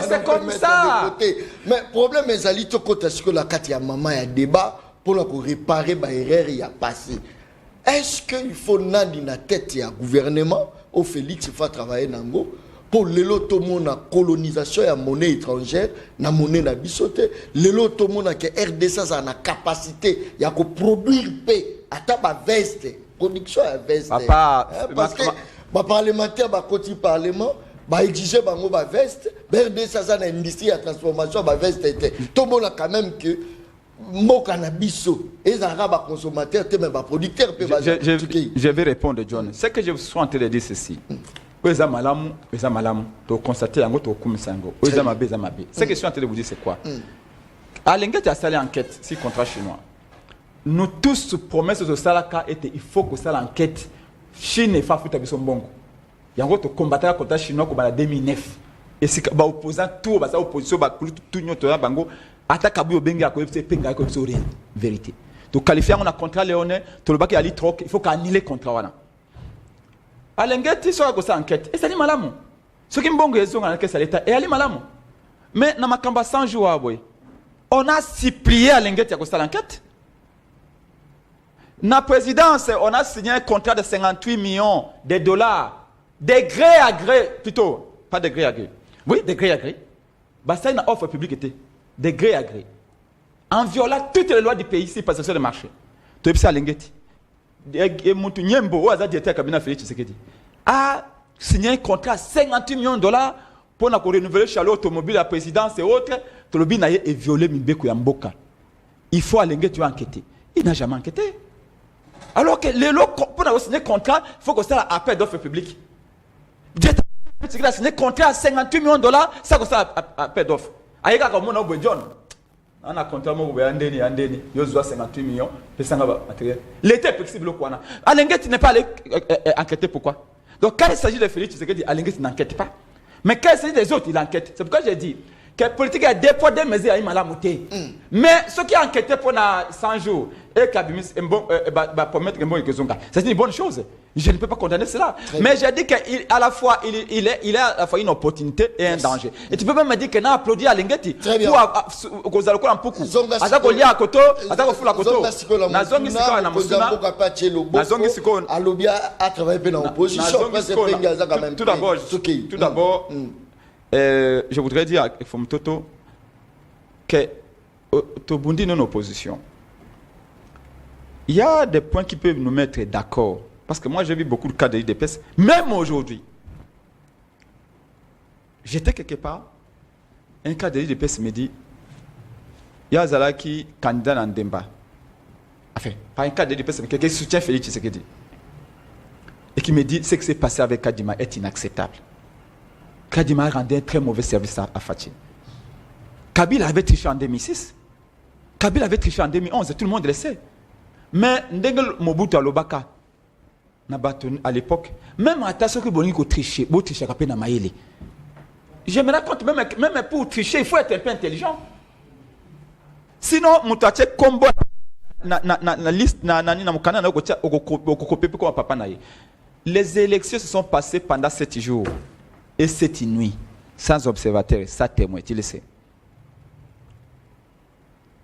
c'est comme ça. Mais problème est Zali Tokota, ce que la carte ya maman y a débat pour réparer ma erreur il y a passé. Est-ce qu'il faut nandi na tête ya gouvernement au Félix il faut travailler nango pour l'élotomo na colonisation ya monnaie étrangère na monnaie na bisoté l'élotomo na que RDC ça na capacité ya ko produire paix ata ba veste production ya veste parce que ba parlementaire ba côté parlement ba exiger bango ba veste RDC ça na industrie ya transformation ba veste était tout monde quand même que mboka na biso ezanga ba consommateur te mais ba producteur pe ba je vais répondre John. Ce que je suis en train de dire ceci. Eza malamu, to constater yango to kumisa yango. Eza mabe. Ce que je suis en train de vous dire c'est quoi? Alengeti a sali enquête si contrat chinois. Nous tous promesses de salaka était il faut que ça l'enquête Chine fa futa biso mbongo. Yango to combattre contre chinois comme en 2009. Et si ba opposant tout ba sa opposition ba tout nyoto ya bango ataka bu benga ko fc penga ko biso vérité. To qualifier on a contrat léonais, to le baki ali troc, il faut qu'annuler contrat wana. Alengeti soit comme ça enquête et ça dit malamu ce qui mbongo yezo ngana que ça l'état et ali malamu mais na makamba 100 jours boy on a supplié Alengeti à cause de l'enquête Na présidence, on a signé un contrat de 58 millions de dollars. De gré à gré, plutôt. Pas de gré à gré. Oui, de gré à gré. Bah, ça, une offre publique était. De gré à gré. En violant toutes les lois du pays, ici, parce que c'est le marché. Tu es à l'ingéti. Et Moutou Nyembo, ou à directeur cabinet Félix Tshisekedi, a signé un contrat à 58 millions de dollars pour renouveler le chalet automobile, la présidence et autres. Tolobi n'a et violé Mbeku Yamboka. Il faut aller enquêter. Il n'a jamais enquêté. Alors que les lois, pour avoir signé un contrat, il faut que ça ait appel d'offres publiques. Il a signé un contrat à 58 millions de dollars, ça que ça appel d'offres. Aïka comme on a besoin John. On a contrat moi andeni yo 58 millions de sangaba matériel. L'été est flexible quoi na. Alengeti n'est pas allé enquêter pourquoi. Donc quand il s'agit de Félix Tshisekedi, Alengeti n'enquête pas. Mais quand il s'agit des autres, il enquête. C'est pourquoi j'ai dit que la politique a déposé des mesures à Imalamouté. Mais ceux qui ont enquêté pendant 100 jours et qui promettre un bon Ekezonga, c'est une bonne chose. Je ne peux pas condamner cela. Mais j'ai dit qu'à la fois, il est à la fois une opportunité et un danger. Et tu peux même me dire que n'a applaudi à Lengeti pour cause de quoi en poukou. Azako lia koto, azako fula koto. Na zongi siko na musuna. Na zongi siko alobia à travailler dans l'opposition. Tout d'abord, je voudrais dire à Fom Toto que Tobundi non opposition. Il y a des points qui peuvent nous mettre d'accord. Parce que moi, j'ai vu beaucoup de cas de l'IDPS, même aujourd'hui. J'étais quelque part, un cas de l'IDPS me dit, il y a Zalaki candidat dans Demba. Enfin, pas un cas de l'IDPS, mais quelqu'un qui soutient Félix Tshisekedi. Et qui me dit, ce qui s'est passé avec Kadima est inacceptable. Kadima a rendu un très mauvais service à Fatih. Kabila avait triché en 2006. Kabila avait triché en 2011, tout le monde le sait. Mais Ndengel Mobutu Alobaka, à l'époque, même à ta que Boningo tricher, beau tricher à na maïli. Je me rends compte, même pour tricher, il faut être un peu intelligent. Sinon, Moutache combo na liste na mukana na okokope comme papa naïe. Les élections se sont passées pendant 7 jours et 7 nuits, sans observateur, sans témoin, tu le sais.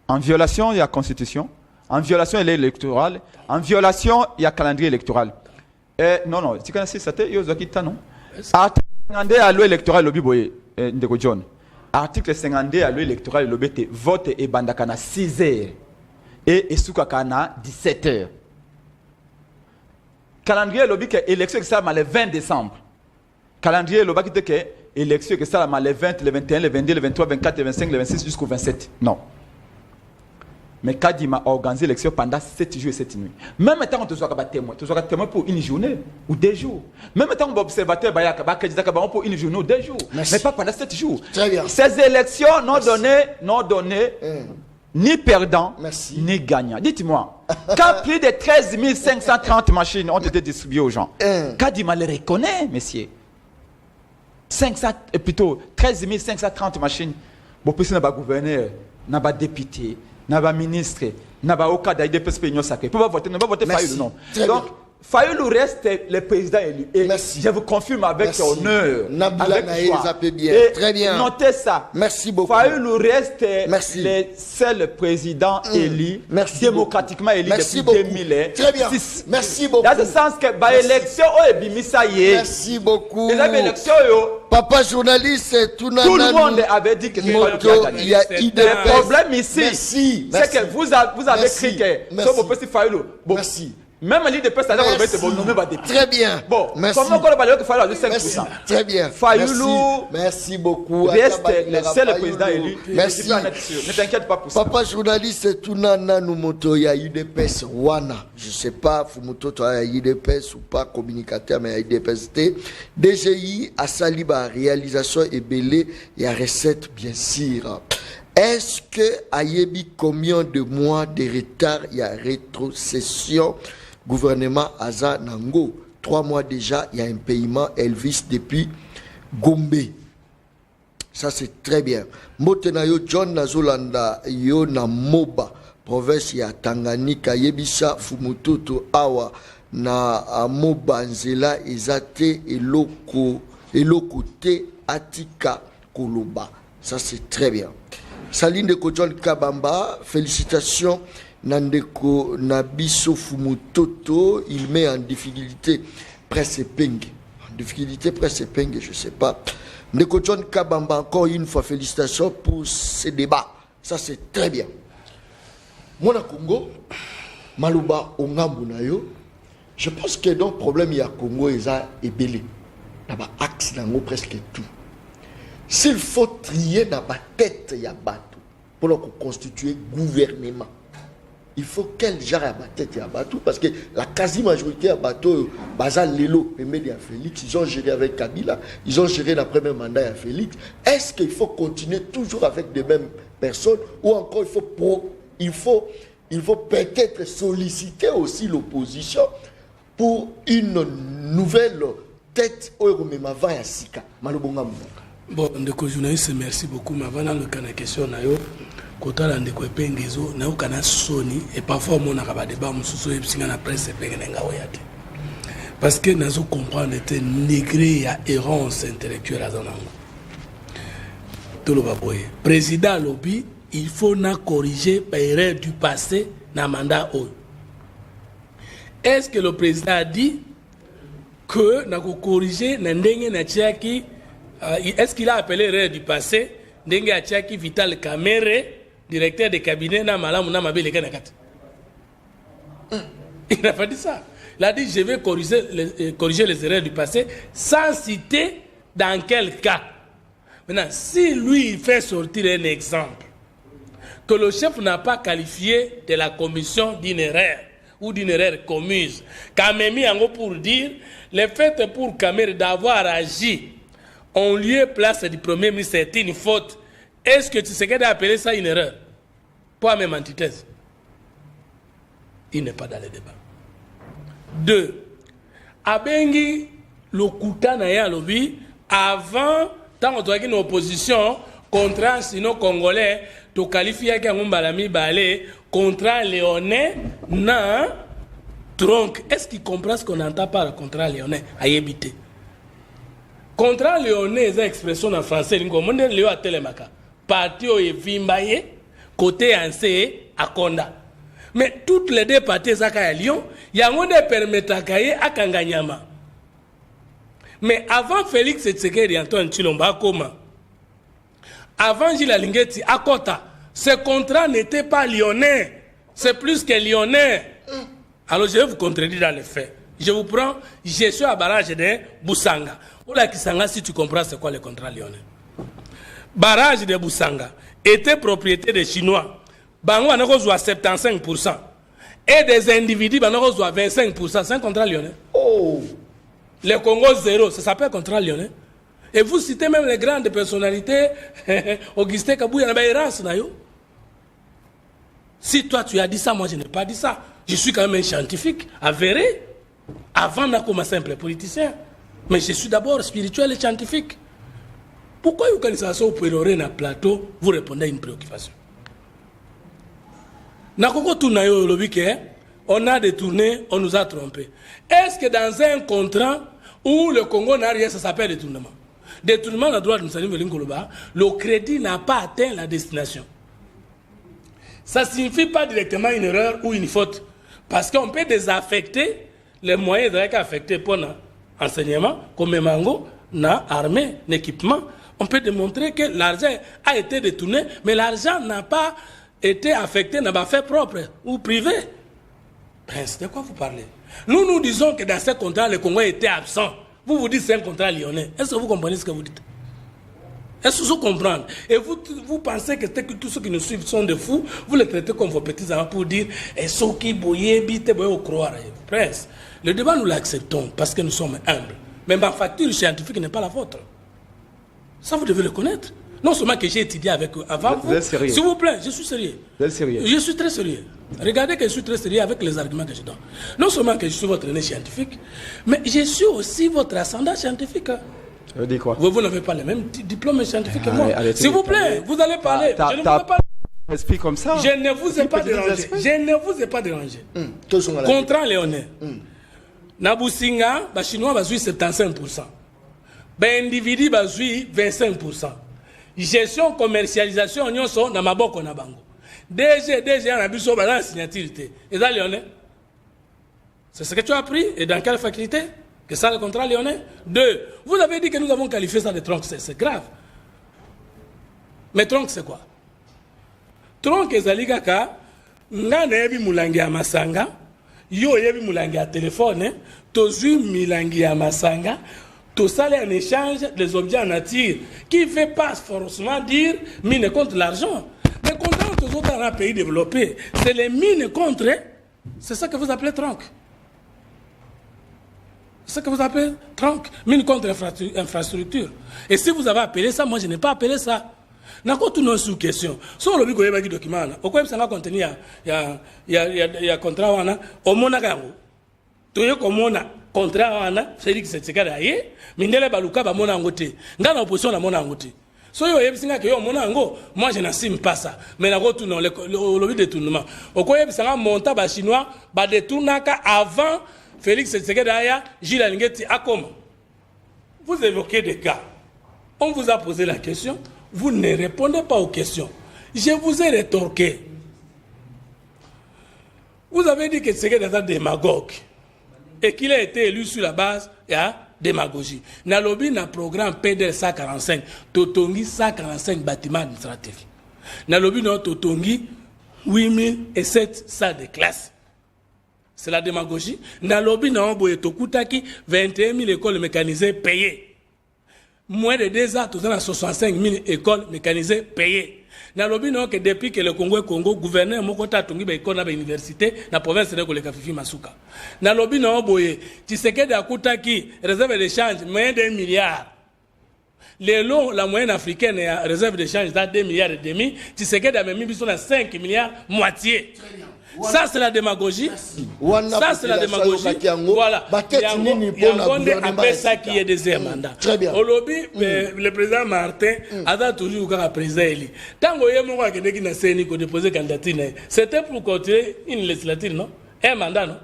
En violation, il y a la Constitution. En violation, il y a l'électoral. En violation, il y a le calendrier électoral. Non, tu connais ça, non? Article 52 à loi électorale, Ndeko John. Article 52 à loi électorale, vote et bandakana 6 heures. Et soukakana 17 heures. Calendrier, élection que ça le 20 décembre. Calendrier, élection que ça le 20, le 21, le 22, le 23, le 24, le 25, le 26 jusqu'au 27. Non. Mais Kadima a organisé l'élection pendant 7 jours et 7 nuits. Même temps, tu sois témoin pour une journée ou 2 jours. Même temps, tu observateur pour une journée ou 2 jours. Merci. Mais pas pendant 7 jours. Très bien. Ces élections n'ont donné ni perdant, ni gagnant. Dites-moi, quand plus de 13 530 machines ont été distribuées aux gens, Kadima les reconnaît, messieurs. 13 530 machines. Bon, puis, il n'y a pas gouverneur, il n'y a pas député. N'a pas ministre, n'a pas aucun d'IDPS peignot sacré. Pour voter, ne pas voter Fayoulou, non. Donc, Fayoulou reste le président élu. Et je vous confirme avec honneur. Nabila Naïza bien. Très bien. Notez ça. Merci beaucoup. Fayoulou reste le seul président élu, démocratiquement élu depuis 2006. Très bien. Merci beaucoup. Dans ce sens que, l'élection, merci beaucoup. Les élections, papa journaliste, tout le monde avait dit que c'est il y a le problème ici, c'est que vous avez écrit que ce petit Fayoulou. Merci. Même l'IDPS, ça a bon nommé député. Très bien. Bon, merci. Comment on va dire que Fayoulou a 5%? Très bien. Fayoulou, merci beaucoup. Reste le président élu. Merci. Ne t'inquiète pas pour ça. Papa journaliste, tout nana nous moto ya UDPS wana. Je sais pas, Fumoto tu as UDPS ou pas communicateur mais UDPS DGI à Saliba réalisation et belé il y a recette bien sûr. Est-ce que Ayebi combien de mois de retard il y a rétrocession gouvernement Aza Nango 3 mois déjà il y a un paiement Elvis depuis Gombe. Ça c'est très bien. Motenayo John Nazolanda yo na Moba province ya Tanganyika yebisa Fumututu awa na Moba nzela ezate eloko te atika koloba. Ça c'est très bien. Saline de Kojon Kabamba, félicitations Nandeko Nabiso Fumutoto, il met en difficulté Presse Penge. En difficulté Presse Penge, je ne sais pas. Ndeko John Kabamba, encore une fois, félicitations pour ce débat. Ça, c'est très bien. Mona Congo, Maluba Ongambu Nayo, je pense que dans le problème, il y a Congo et ça est belé. Il y a un axe dans presque tout. S'il faut trier dans la tête, il y a bateau pour constituer gouvernement. Il faut quel genre de tête il y a bateau parce que la quasi-majorité à bateau, Bazal Lelo et Média Félix, ils ont géré avec Kabila, ils ont géré le premier mandat à Félix. Est-ce qu'il faut continuer toujours avec les mêmes personnes ou encore il faut peut-être solliciter aussi l'opposition pour une nouvelle tête au avant à Sika. Bon, ndeko journaliste, merci beaucoup. Mais avant le cas de question, quand on a des pengezo, na ukana soni et parfois mon araba débat mususu epsinga na presse pengenga oyate. Parce que nazo comprendre était négré à errance intellectuelle à zanango. Tout le baboye. Président lobby, il faut na corriger par erreur du passé na mandat haut. Est-ce que le président a dit que na corriger na ndenge na tiaki est-ce qu'il a appelé erreur du passé ndenge a tiaki Vital Kamerhe directeur de cabinet na malamu na mabele kanakati. Il n'a pas dit ça. Il a dit je vais corriger les erreurs du passé sans citer dans quel cas. Maintenant, si lui il fait sortir un exemple que le chef n'a pas qualifié de la commission d'une erreur ou d'une erreur commise, Kamemi en gros pour dire le fait pour Kamerhe d'avoir agi en lieu place du premier ministre est une faute. Est-ce que tu sais qu'elle a appelé ça une erreur? Pas même antithèse. Il n'est pas dans le débat. 2. Abengi le Kouta na lobby avant tant qu'on une opposition contre sinon congolais to qualifier que Ngombalami balé contre léonais na tronc. Est-ce qu'il comprend ce qu'on entend par le contrat léonais à éviter? Contrat léonais est une expression en français. L'ingomone léo a telemaka. Parti au Vimbaye, côté ancé à Konda. Mais toutes les deux parties à Lyon, il y a un des permettre à Kanganyama. Mais avant Félix Tshisekedi et Antoine Tshilomba Koma, avant Gilles Alingeti à Kota, ce contrat n'était pas lyonnais. C'est plus que lyonnais. Alors je vais vous contredire dans les faits. Je vous prends, je suis à barrage de Boussanga. Ou la Kisanga, si tu comprends c'est quoi le contrat lyonnais. Barrage de Boussanga était propriété des Chinois. Bango a 75%. Et des individus, bango a 25%. C'est un contrat lyonnais. Oh! Le Congo 0, ça s'appelle contrat lyonnais. Et vous citez même les grandes personnalités, Augustin Kabouya, si toi tu as dit ça, moi je n'ai pas dit ça. Je suis quand même un scientifique, avéré, avant d'être comme un simple politicien. Mais je suis d'abord spirituel et scientifique. Pourquoi vous connaissez ça au pérorer dans le plateau, vous répondez à une préoccupation? On a détourné, on nous a trompés. Est-ce que dans un contrat où le Congo n'a rien, ça s'appelle détournement? Détournement de la droite de le crédit n'a pas atteint la destination. Ça ne signifie pas directement une erreur ou une faute. Parce qu'on peut désaffecter les moyens affectés pour l'enseignement, comme Mango, l'armée, l'équipement. On peut démontrer que l'argent a été détourné, mais l'argent n'a pas été affecté, n'a pas fait propre ou privé. Prince, de quoi vous parlez? Nous nous disons que dans ce contrat, le Congo était absent. Vous vous dites que c'est un contrat lyonnais. Est-ce que vous comprenez ce que vous dites? Est-ce que vous comprenez? Et vous pensez que tous ceux qui nous suivent sont des fous, vous les traitez comme vos petits-enfants pour dire « ceux qui bouillent, bite, bouillent, croire ». Prince, le débat nous l'acceptons parce que nous sommes humbles. Mais ma facture scientifique n'est pas la vôtre. Ça, vous devez le connaître. Non seulement que j'ai étudié avec eux avant vous. S'il vous plaît, je suis sérieux. Vous êtes sérieux? Je suis très sérieux. Regardez que je suis très sérieux avec les arguments que je donne. Non seulement que je suis votre aîné scientifique, mais je suis aussi votre ascendant scientifique. Vous dites quoi? Vous n'avez pas le même diplôme scientifique que moi. S'il vous plaît, vous allez parler. Je ne vous ai pas... Esprit comme ça. Je ne vous ai pas dérangé. Je ne vous ai pas dérangé. Contrat léonais. Nabusinga, les Chinois ont 75%. Les individus ont 25%. Gestion, commercialisation, nous sommes dans Maboko na bango. DG en abisso dans la signature. Et ça, Lyonnais. C'est ce que tu as appris et dans quelle faculté? Que ça, le contrat lyonnais? 2. Vous avez dit que nous avons qualifié ça de tronc. C'est grave. Mais tronc, c'est quoi? Tronc, c'est Zaligaka. Nga nebi mulangi ya masanga. Yo yebi mulangi ya téléphone. Tozu milangi ya masanga. Tout ça, en échange des objets en nature, qui ne fait pas forcément dire mine contre l'argent. Mais contre les autres pays développés, c'est les mines contre, c'est ça que vous appelez tronc. C'est ça que vous appelez tronc, mine contre infrastructure. Et si vous avez appelé ça, moi je n'ai pas appelé ça. N'importe où sous question. Sur le bigo yebaki document, au quoi ça va contenir il y a contrat wana, au monagango. Toyo komona contrat wana, c'est dit que c'est ça d'ailleurs, mindele baluka ba mona ngote. Nga na opposition na mona ngote. So yo yebisinga ke yo mona ngo, moi je n'assume pas ça. Mais na go tout non le lobby détournement. Au quoi yebisinga monta ba chinois ba détournaka avant Félix Tshisekedi aya, Gilles Alingeti akoma. Vous évoquez des cas. On vous a posé la question, vous ne répondez pas aux questions. Je vous ai rétorqué. Vous avez dit que Tshisekedi est un démagogue et qu'il a été élu sur la base de la démagogie. Nalobi na programme PDL 145, Totongi 145 bâtiments administratifs. Nalobi na Totongi 8007 salles de classe. C'est la démagogie. Nalobi na Oboye Tokutaki 21 000 écoles mécanisées payées. Moins de 2 ans, tout à 65 000 écoles mécanisées payées. Nalobi na que depuis que le Congo est Congo, gouverneur Mokota Tongi ba école na ba université na province de Koleka Fifi Masuka. Nalobi na Oboye Tshisekedi akutaki réserve d'échange moins de 1 milliard. Les lots, la moyenne africaine est réserve d'échange dans 2 milliards et demi. Tshisekedi a mis sur 5 milliards moitié. Ça c'est la démagogie. Ça c'est la démagogie. Voilà. Après ça qui est deuxième mandat. Très bien. Au lobby, le président Martin a toujours eu un président élu. Tant que déposé candidature, c'était pour continuer une législature, non? Un mandat, non?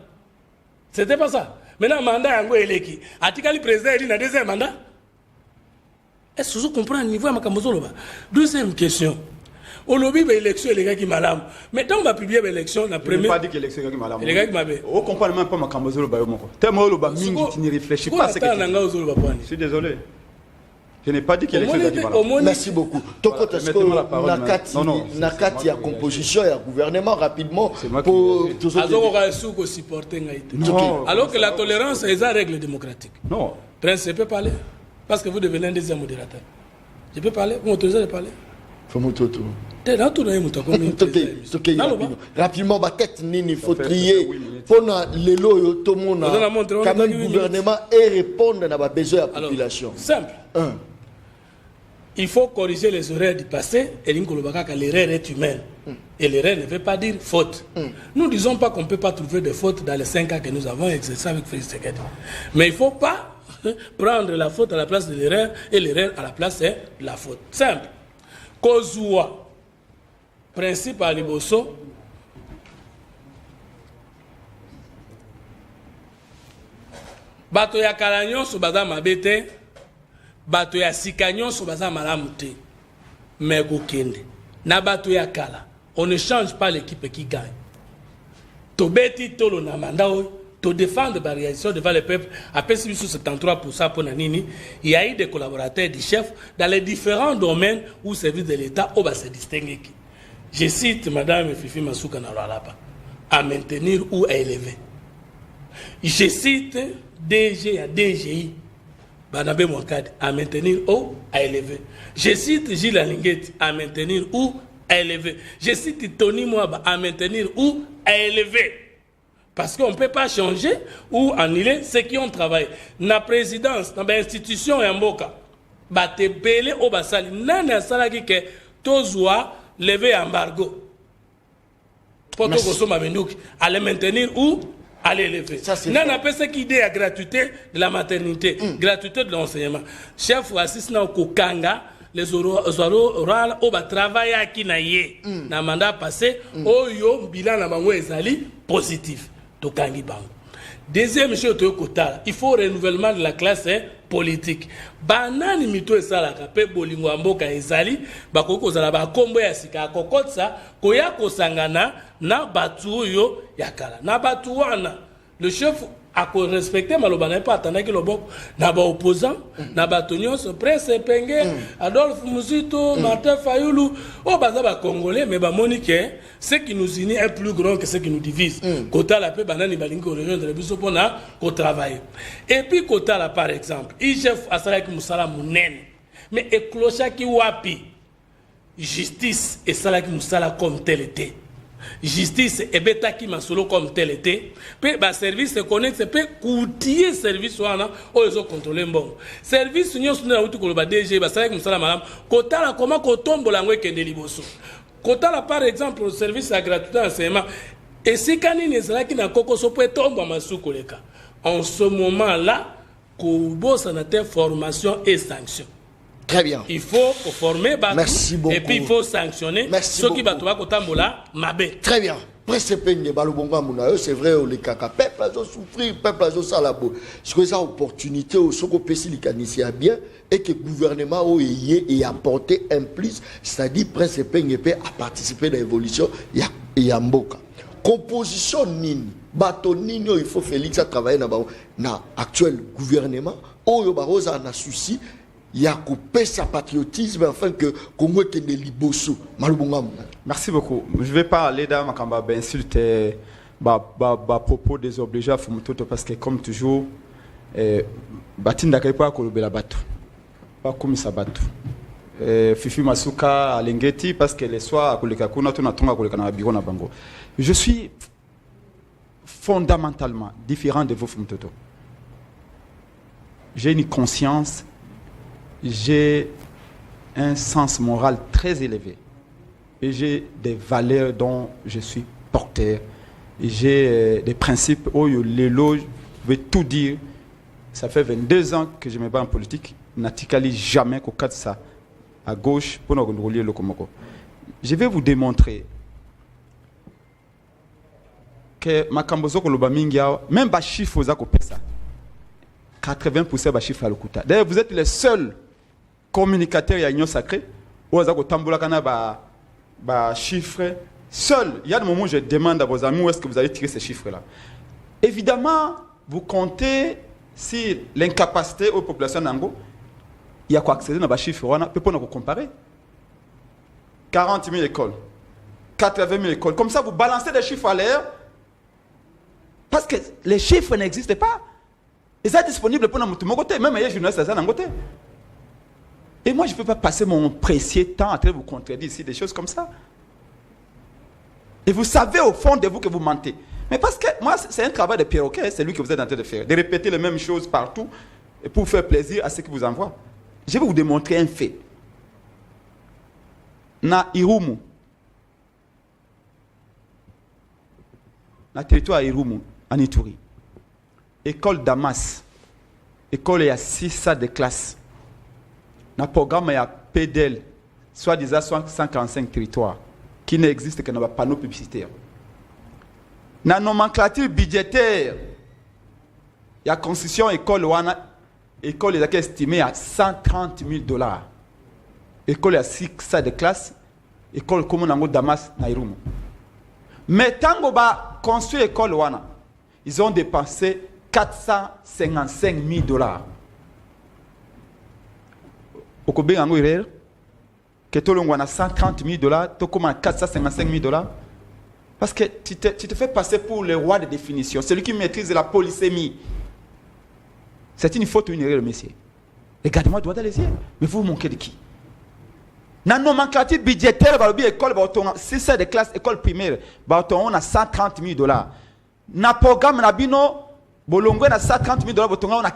C'était pas ça. Maintenant, mandat est élu. A-t-il le président élu dans le deuxième mandat? Est-ce que vous comprenez le niveau de ma deuxième question. Au lobby, l'élection, les gars qui m'alarment. Maintenant, on va publier l'élection, la première. Je n'ai pas dit que l'élection est qui m'alarme. Les gars qui m'alarment. On ne comprend même pas ma camozolo. Tellement tu ne réfléchis pas à ce que je suis désolé. Je n'ai pas dit que l'élection est qui m'alarme. Merci beaucoup. Nakati ya composition et gouvernement rapidement pour tous alors que la tolérance est une règle démocratique. Non. Prince, je peux parler parce que vous devenez un deuxième modérateur. Je peux parler? Vous m'autorisez de parler? Rapidement, il faut trier pour l'élo quand même le gouvernement et répondre à nos besoins de la population. Simple. Il faut corriger les erreurs du passé et l'erreur est humaine. Et l'erreur ne veut pas dire faute. Nous ne disons pas qu'on ne peut pas trouver de fautes dans les 5 ans que nous avons exercé avec Félix Tshisekedi. Mais il ne faut pas prendre la faute à la place de l'erreur et l'erreur à la place de la faute. Simple. Kozua, principe à Liboso, bato ya kalanyon so baza mabete, bato ya sikanyon so baza malamute, mais kokende. Na bato ya kala, on ne change pas l'équipe qui gagne. Tobeti tolo na mandao, to défendre la réaction devant le peuple, après sur 73% pour Nanini, il y a eu des collaborateurs du chef dans les différents domaines où le service de l'État va se distinguer. Je cite Mme Fifi Masuka Nalwalapa, à maintenir ou à élever. Je cite DG à DGI, Banabé Mouakad, à maintenir ou à élever. Je cite Gilles Alingeti, à maintenir ou à élever. Je cite Tony Mwaba, à maintenir ou à élever. Parce qu'on ne peut pas changer ou annuler ceux qui ont travaillé. Dans la présidence, dans l'institution et en boka, te belé au basali. Nana salaki ke tozwa lever embargo. Pour que vous allez maintenir ou allez lever. Nana peut ce qui dit à gratuité de la maternité, gratuité de l'enseignement. Chef ou assistant au Kokanga, les orales au travail à qui na yé. Na mandat passé, yo bilan na bango ezali positif. Deuxième chose, il faut renouvellement de la classe politique banani mito esalaka pe bolingo mboka ezali bakoki kozala bakombo ya sika kokotsa koya kosangana na batu oyo ya kala na batu wana le chef a respecté maloba na pas attendre loboko na ba opposant na bato nyonso Prince Penge Adolphe Muzito Martin Fayulu o baza ba congolais mais ba monique ce qui nous unit est plus grand que ce qui nous divise kota la pe banani balingi ko rejoindre le biso pona ko travailler et puis kota la par exemple IGF asalaki musala munene mais eklochaki wapi justice esalaki musala comme tel était justice et betaki masolo comme tel était pe ba service connecte pe koutier service wana o ezo contrôler mbongo service nyonso na utu ko ba DG ba sala musala malam kotala comment kotombola ngwe kende liboso kotala par exemple le service à gratuité enseignement et si kanini ezalaki na kokoso pe tomba masuko leka en ce moment là ko bossa na te formation et sanction. Très bien. Il faut former, merci beaucoup. Et puis il faut sanctionner ceux qui battent mabe. Très bien. C'est vrai, les caca, peuple a souffrir, peuple a salabo. Ce que ça opportunité au soko pesi likanisi a bien et que le gouvernement a et apporté un plus, c'est-à-dire Prince Pengepé a participé à l'évolution ya mboka. Composition nini, bato nini il faut Félix a travaillé dans l'actuel gouvernement. Oyo barosa na souci. Il y a coupé sa patriotisme afin que Congo ait des liboso. Merci beaucoup. Je ne vais pas aller dans ma camba insulter propos désobligés à Fumutoto parce que comme toujours, Batinda n'est pas kolobé la bateau. Pas comme ça bateau. Fifi Masuka à Lengeti parce que les soirs à Kolekakuna, tout n'a pas Kolekana Biron à Bango. Je suis fondamentalement différent de vous Fumutoto. J'ai une conscience. J'ai un sens moral très élevé et j'ai des valeurs dont je suis porteur. J'ai des principes où l'éloge, je vais tout dire. Ça fait 22 ans que je me bats en politique. N'atikali jamais qu'au cas de ça à gauche pour nous relier le Komoko. Je vais vous démontrer que Makambozo Kolobamingia, même bas chiffre aux ça. 80% bas chiffre à l'okuta. D'ailleurs, vous êtes les seuls communicateur ya union sacrée ou azako tambola kana ba chiffres seul. Il y a des moments où je demande à vos amis où est-ce que vous allez tirer ces chiffres là. Évidemment, vous comptez si l'incapacité aux populations nango il y a quoi accéder dans ba chiffres on peut pas nous comparer. 40 000 écoles, 80 000 écoles. Comme ça vous balancez des chiffres à l'air parce que les chiffres n'existent pas. Ils sont disponibles pour nous côté même les journalistes ça côté. Et moi, je ne peux pas passer mon précieux temps à vous contredire ici, des choses comme ça. Et vous savez au fond de vous que vous mentez. Mais parce que moi, c'est un travail de perroquet, c'est lui que vous êtes en train de faire. De répéter les mêmes choses partout et pour faire plaisir à ceux qui vous envoient. Je vais vous démontrer un fait. Na Irumu, na territoire Irumu, en Ituri, école Damas, école il y a 6 salles de classe. Dans le programme, il y a PDL, soit-disant 145 territoires, qui n'existent que dans le panneau publicitaire. Dans la nomenclature budgétaire, il y a construction école, école est estimée à $130,000. École à 6 salles de classe, école comme dans Damas, Nairobi. Mais tant qu'on va construire l'école, ils ont dépensé $455,000. Au Kobe en Ouirel, que tout le monde a $130,000, tout comme $455,000. Parce que tu te fais passer pour le roi de définition, celui qui maîtrise la polysémie. C'est une faute ou une erreur, monsieur. Regardez-moi droit dans les yeux. Mais vous manquez de qui? Dans la nomenclature budgétaire, l'école, 6 heures de classe, école primaire, on a $130,000. Dans le programme, Bolongo, on a $130,000, on a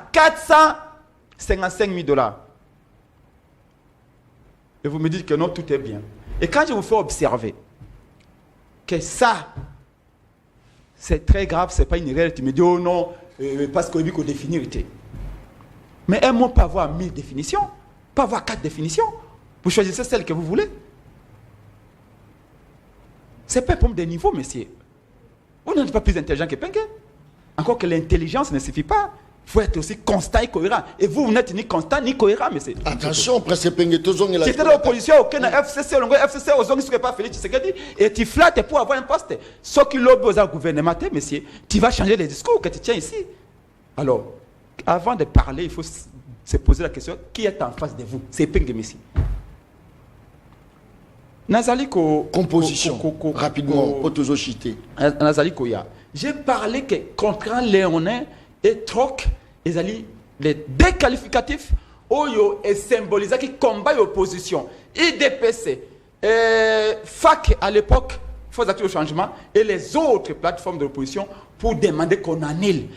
$455,000. Et vous me dites que non, tout est bien. Et quand je vous fais observer que ça, c'est très grave, ce n'est pas une erreur, tu me dis, oh non, parce qu'il faut définir. Mais un mot peut avoir 1000 définitions, peut avoir 4 définitions. Vous choisissez celle que vous voulez. Ce n'est pas un problème de niveau, monsieur. Vous n'êtes pas plus intelligent que Pengue. Encore que l'intelligence ne suffit pas. faut être aussi constant et cohérent. Et vous n'êtes ni constant ni cohérent, monsieur. Attention, Prince Penge, tu étais dans l'opposition, aucun FCC, aux hommes qui ne sont pas Félix Tshisekedi, et tu flattes pour avoir un poste. Sauf que l'objet au gouvernement, monsieur, tu vas changer les discours que tu tiens ici. Alors, avant de parler, il faut se poser la question, qui est en face de vous? C'est Penge, monsieur. Nazali composition, rapidement, pour toujours citer. Nazali Koya. J'ai parlé que contre Léonin et Troc, les déqualificatifs, Oyo et symbolisé qui combat l'opposition. IDPC, FAC à l'époque, Force d'activité au changement, et les autres plateformes de l'opposition pour demander qu'on annule.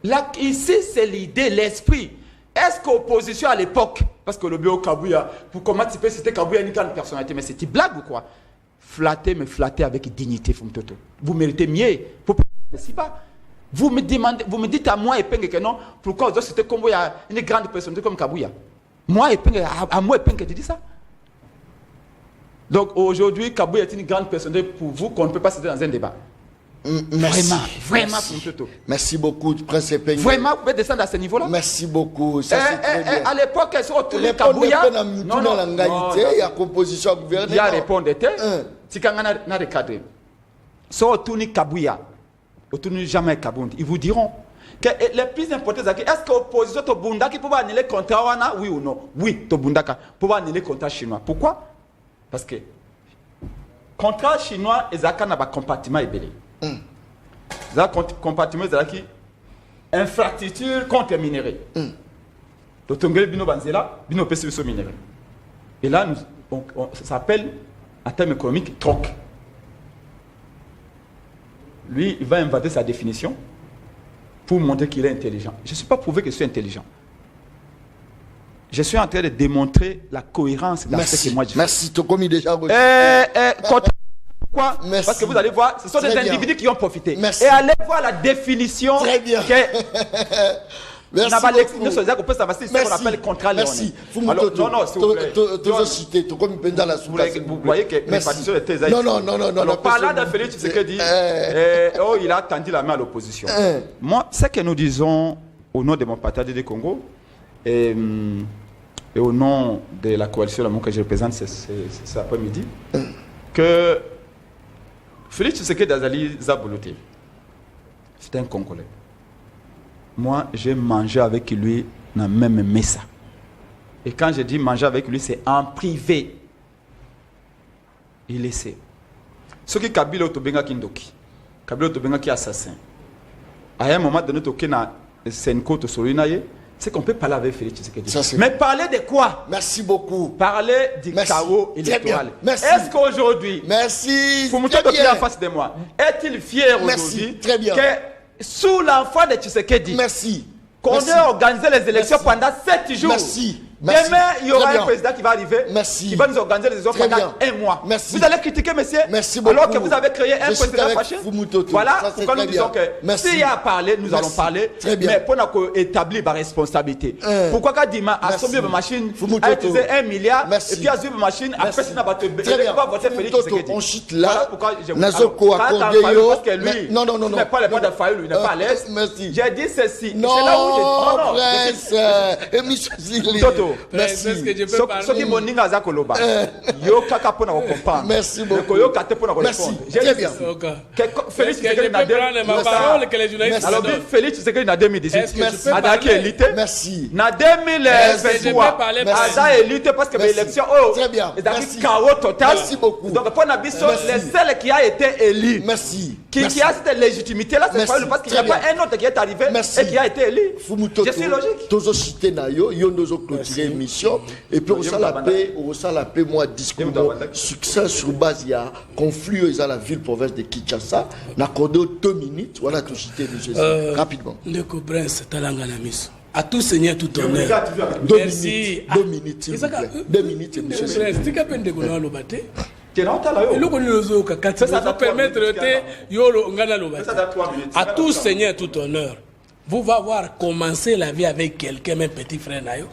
Là, ici, c'est l'idée, l'esprit. Est-ce qu'opposition à l'époque, parce que le bureau Kabouya, pour comment tu peux citer Kabouya, une grande personnalité, mais c'est une blague ou quoi? Flatter, mais flatter avec dignité, Fumtoto. Vous méritez mieux. Mais pas. Vous me dites à moi, Epenge, que non, pourquoi vous citez comme une grande personnalité comme Kabouya? Moi, Epenge, à moi, Epenge, tu dis ça? Donc aujourd'hui, Kabouya est une grande personnalité pour vous qu'on ne peut pas citer dans un débat. Merci. Vraiment, merci beaucoup, Prince Penge. Vraiment, vous pouvez descendre à ce niveau-là? Merci beaucoup. Ça, c'est très bien. À l'époque, elles sont retournées Kabouya. Non, il y a composition gouvernementale. Il y a répondu. Si quand on a recadré, sont retournés Kabouya, retournés jamais Kabundi. Ils vous diront que les plus importants, est-ce que l'opposition au Bundaki peut annuler le contrat, oui ou non? Oui, au Bundaka, peut annuler le contrat chinois. Pourquoi? Parce que le contrat chinois, ils ont un compartiment ébélé. Ils ont un compartiment qui infrastructure contre les minéraux. Et là, ça s'appelle, en termes économiques, troc. Lui, il va inventer sa définition pour montrer qu'il est intelligent. Je ne suis pas prouvé que je suis intelligent. Je suis en train de démontrer la cohérence dans ce que moi je fais. Merci, tu as commis déjà. Pourquoi? Parce que vous allez voir, ce sont des individus qui ont profité. Merci. Et allez voir la définition. Très bien. Merci beaucoup. Merci. Non, s'il vous plaît. Vous voyez que les partitions étaient zaïques. Non. Parlant d'un Félix Tshisekedi, il a tendu la main à l'opposition. Moi, ce que nous disons au nom de mon parti du Congo et au nom de la coalition que je représente cet après-midi, que Félix Tshisekedi Azali Zaboulouté, c'est un Congolais. Moi, j'ai mangé avec lui dans la même mesa. Et quand je dis manger avec lui, c'est en privé. Il essaie. Ce qui Kabila Otobenga Kindoki. Kabila Otobenga qui est assassin. À un moment donné, c'est une côte sur l'Unaye. C'est qu'on peut parler avec Félix Tshisekedi. Mais parler de quoi? Merci beaucoup. Parler du chaos électoral. Est-ce qu'aujourd'hui, Fumutoto qui est en face de moi, est-il fier aujourd'hui que sous l'enfant de Tshisekedi, qu'on ait organisé les élections pendant 7 jours? Demain, il y aura un président qui va arriver, qui va nous organiser les élections pendant 1 mois. Vous allez critiquer, monsieur, alors que vous avez créé un président fâché. Voilà pourquoi nous disons que s'il y a à parler, nous allons parler, mais pour établir ma responsabilité. Pourquoi quand Dima a sauvé ma machine, a utilisé 1 milliard, et puis a sauvé ma machine, a fait ça, va voter Félix Tshisekedi. On chute là. Voilà pourquoi je vous dis parce que lui, il n'est pas le point de faillite, il n'est pas à l'aise. J'ai dit ceci. Non, Toto. Merci. Ce qui m'ont dit à Koloba, yo kaka pona comprendre. Merci beaucoup. Yo kate pona répondre. Très bien. Félix Tshisekedi n'a alors Félix Tshisekedi n'a 2018. Adaki élité. Merci. Na 2023. Ada élité parce que l'élection très bien. Merci. Chaos total. Merci beaucoup. Donc pour Nabiso, le seul qui a été élu. Merci. Qui a cette légitimité là, c'est pas parce qu'il n'y a pas un autre qui est arrivé et qui a été élu. Je suis logique. Toujours cité na yo nous clôturer émission et puis on s'en la paix moi discours succès sur base il y a conflit dans la ville province de Kinshasa n'accordé 2 minutes voilà tout cité rapidement le Prince talanga na miso à tout seigneur tout honneur. 2 minutes 2 minutes monsieur Prince tika pende ko na lobate ça va permettre à tout seigneur tout honneur. Vous va voir commencer la vie avec quelqu'un, même petit frère Nayo.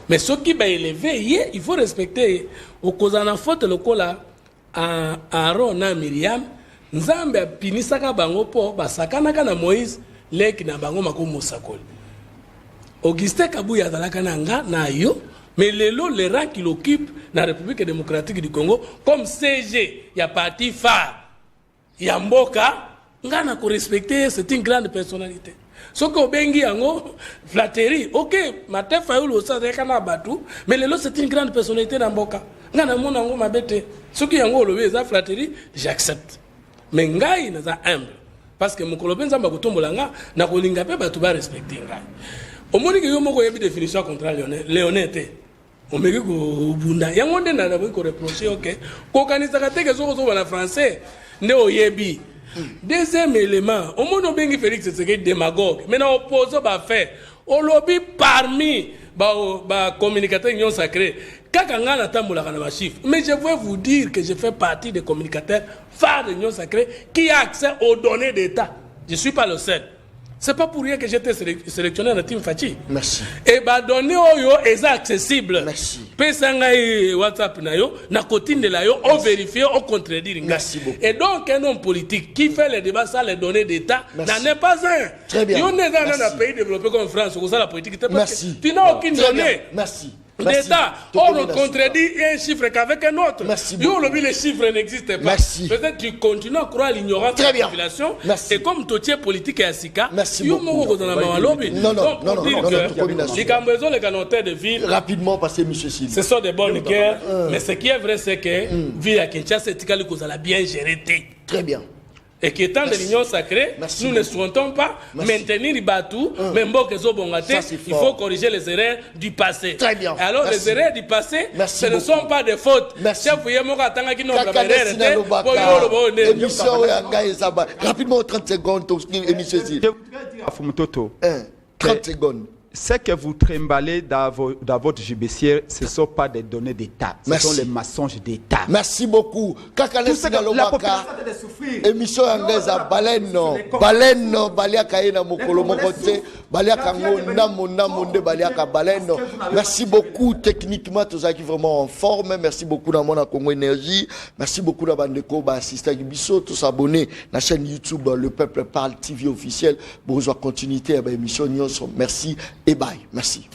Mais ce qui va élever, il faut respecter. Au Kozana faute le cola à Aaron na Myriam, Nzambe pinisaka bango po basakana kana Moïse leki na bango mako musakoli. Augustin Kabuya azalaka na nga na yo, mais le rang qu'il occupe dans la République démocratique du Congo comme CG, il y a parti phare, il y a Mboka, nga na ko respecter, c'est une grande personnalité. Ce que Bengi yango flatterie, ok, Martin Fayulu aussi kana batu, mais lelo c'est une grande personnalité dans Mboka. Nga na mona ngo mabete. Ce qui yango lobe za flatterie, j'accepte. Mais ngai na za humble parce que mokolo benza makotombola nga na kolinga pe batu ba respecter ngai. Omoni ke yo moko yebi définition contrat léonete. Omeki ko bunda yango nde na ko reprocher ok. Ko kanisa ka teke zo zo na français ne oyebi. Deuxième élément, au moins bengi Félix Tshisekedi démagogue. Maintenant opposant ba fait au lobby parmi ba communicateur union sacré. Kakanga na tambola kana ma chiffre. Mais je veux vous dire que je fais partie des communicateurs phares de l'union sacrée qui a accès aux données d'État. Je suis pas le seul. C'est pas pour rien que j'étais sélectionné dans la team Fachi. Merci. Et bah données oyo est accessible. Merci. Pesanga WhatsApp na yo, na cotine de la yo, on vérifie, on contredire. Merci beaucoup. Et donc un homme politique qui fait les débats sans les données d'État n'en est pas un. Très bien. Il y a dans un pays développé comme France, où ça la politique. Merci. Tu n'as aucune donnée. Merci. D'État, on contredit un chiffre qu'avec un autre. Merci beaucoup. Les chiffres n'existent pas. Merci. Peut-être tu continues à croire l'ignorance de la population. Merci. Et comme tu es politique et Asika, merci beaucoup. Les canoteurs de ville. Rapidement, parce que M. Sil. Ce sont des bonnes guerres. Mais ce qui est vrai, c'est que ville à Kinshasa, c'est que la bien gérée. Très bien. Et qu'étant de l'union sacrée, nous ne souhaitons pas maintenir les battus, mais il faut corriger les erreurs du passé. Très bien. Alors les erreurs du passé, ce ne sont pas des fautes. Rapidement, 30 secondes, émission. Je voudrais dire à Fumutoto, 30 secondes. Ce que vous trimballez dans votre jubessière, ce ne sont pas des données d'État. Ce sont les mensonges d'État. Merci beaucoup. La population doit souffrir. Émission anglaise à Baleno. Baleno, Baliaka Ena Mokolo Mokote. Baliaka Namonde, Baliaka Baleno. Merci beaucoup. Techniquement, tous qui vraiment en forme. Merci beaucoup dans mon Congo Énergie. Merci beaucoup dans Bandeko, assistant Gibiso, tous abonnés à la chaîne YouTube Le Peuple Parle TV officiel. Pour rejoindre continuité à l'émission. Merci. Et bye. Merci.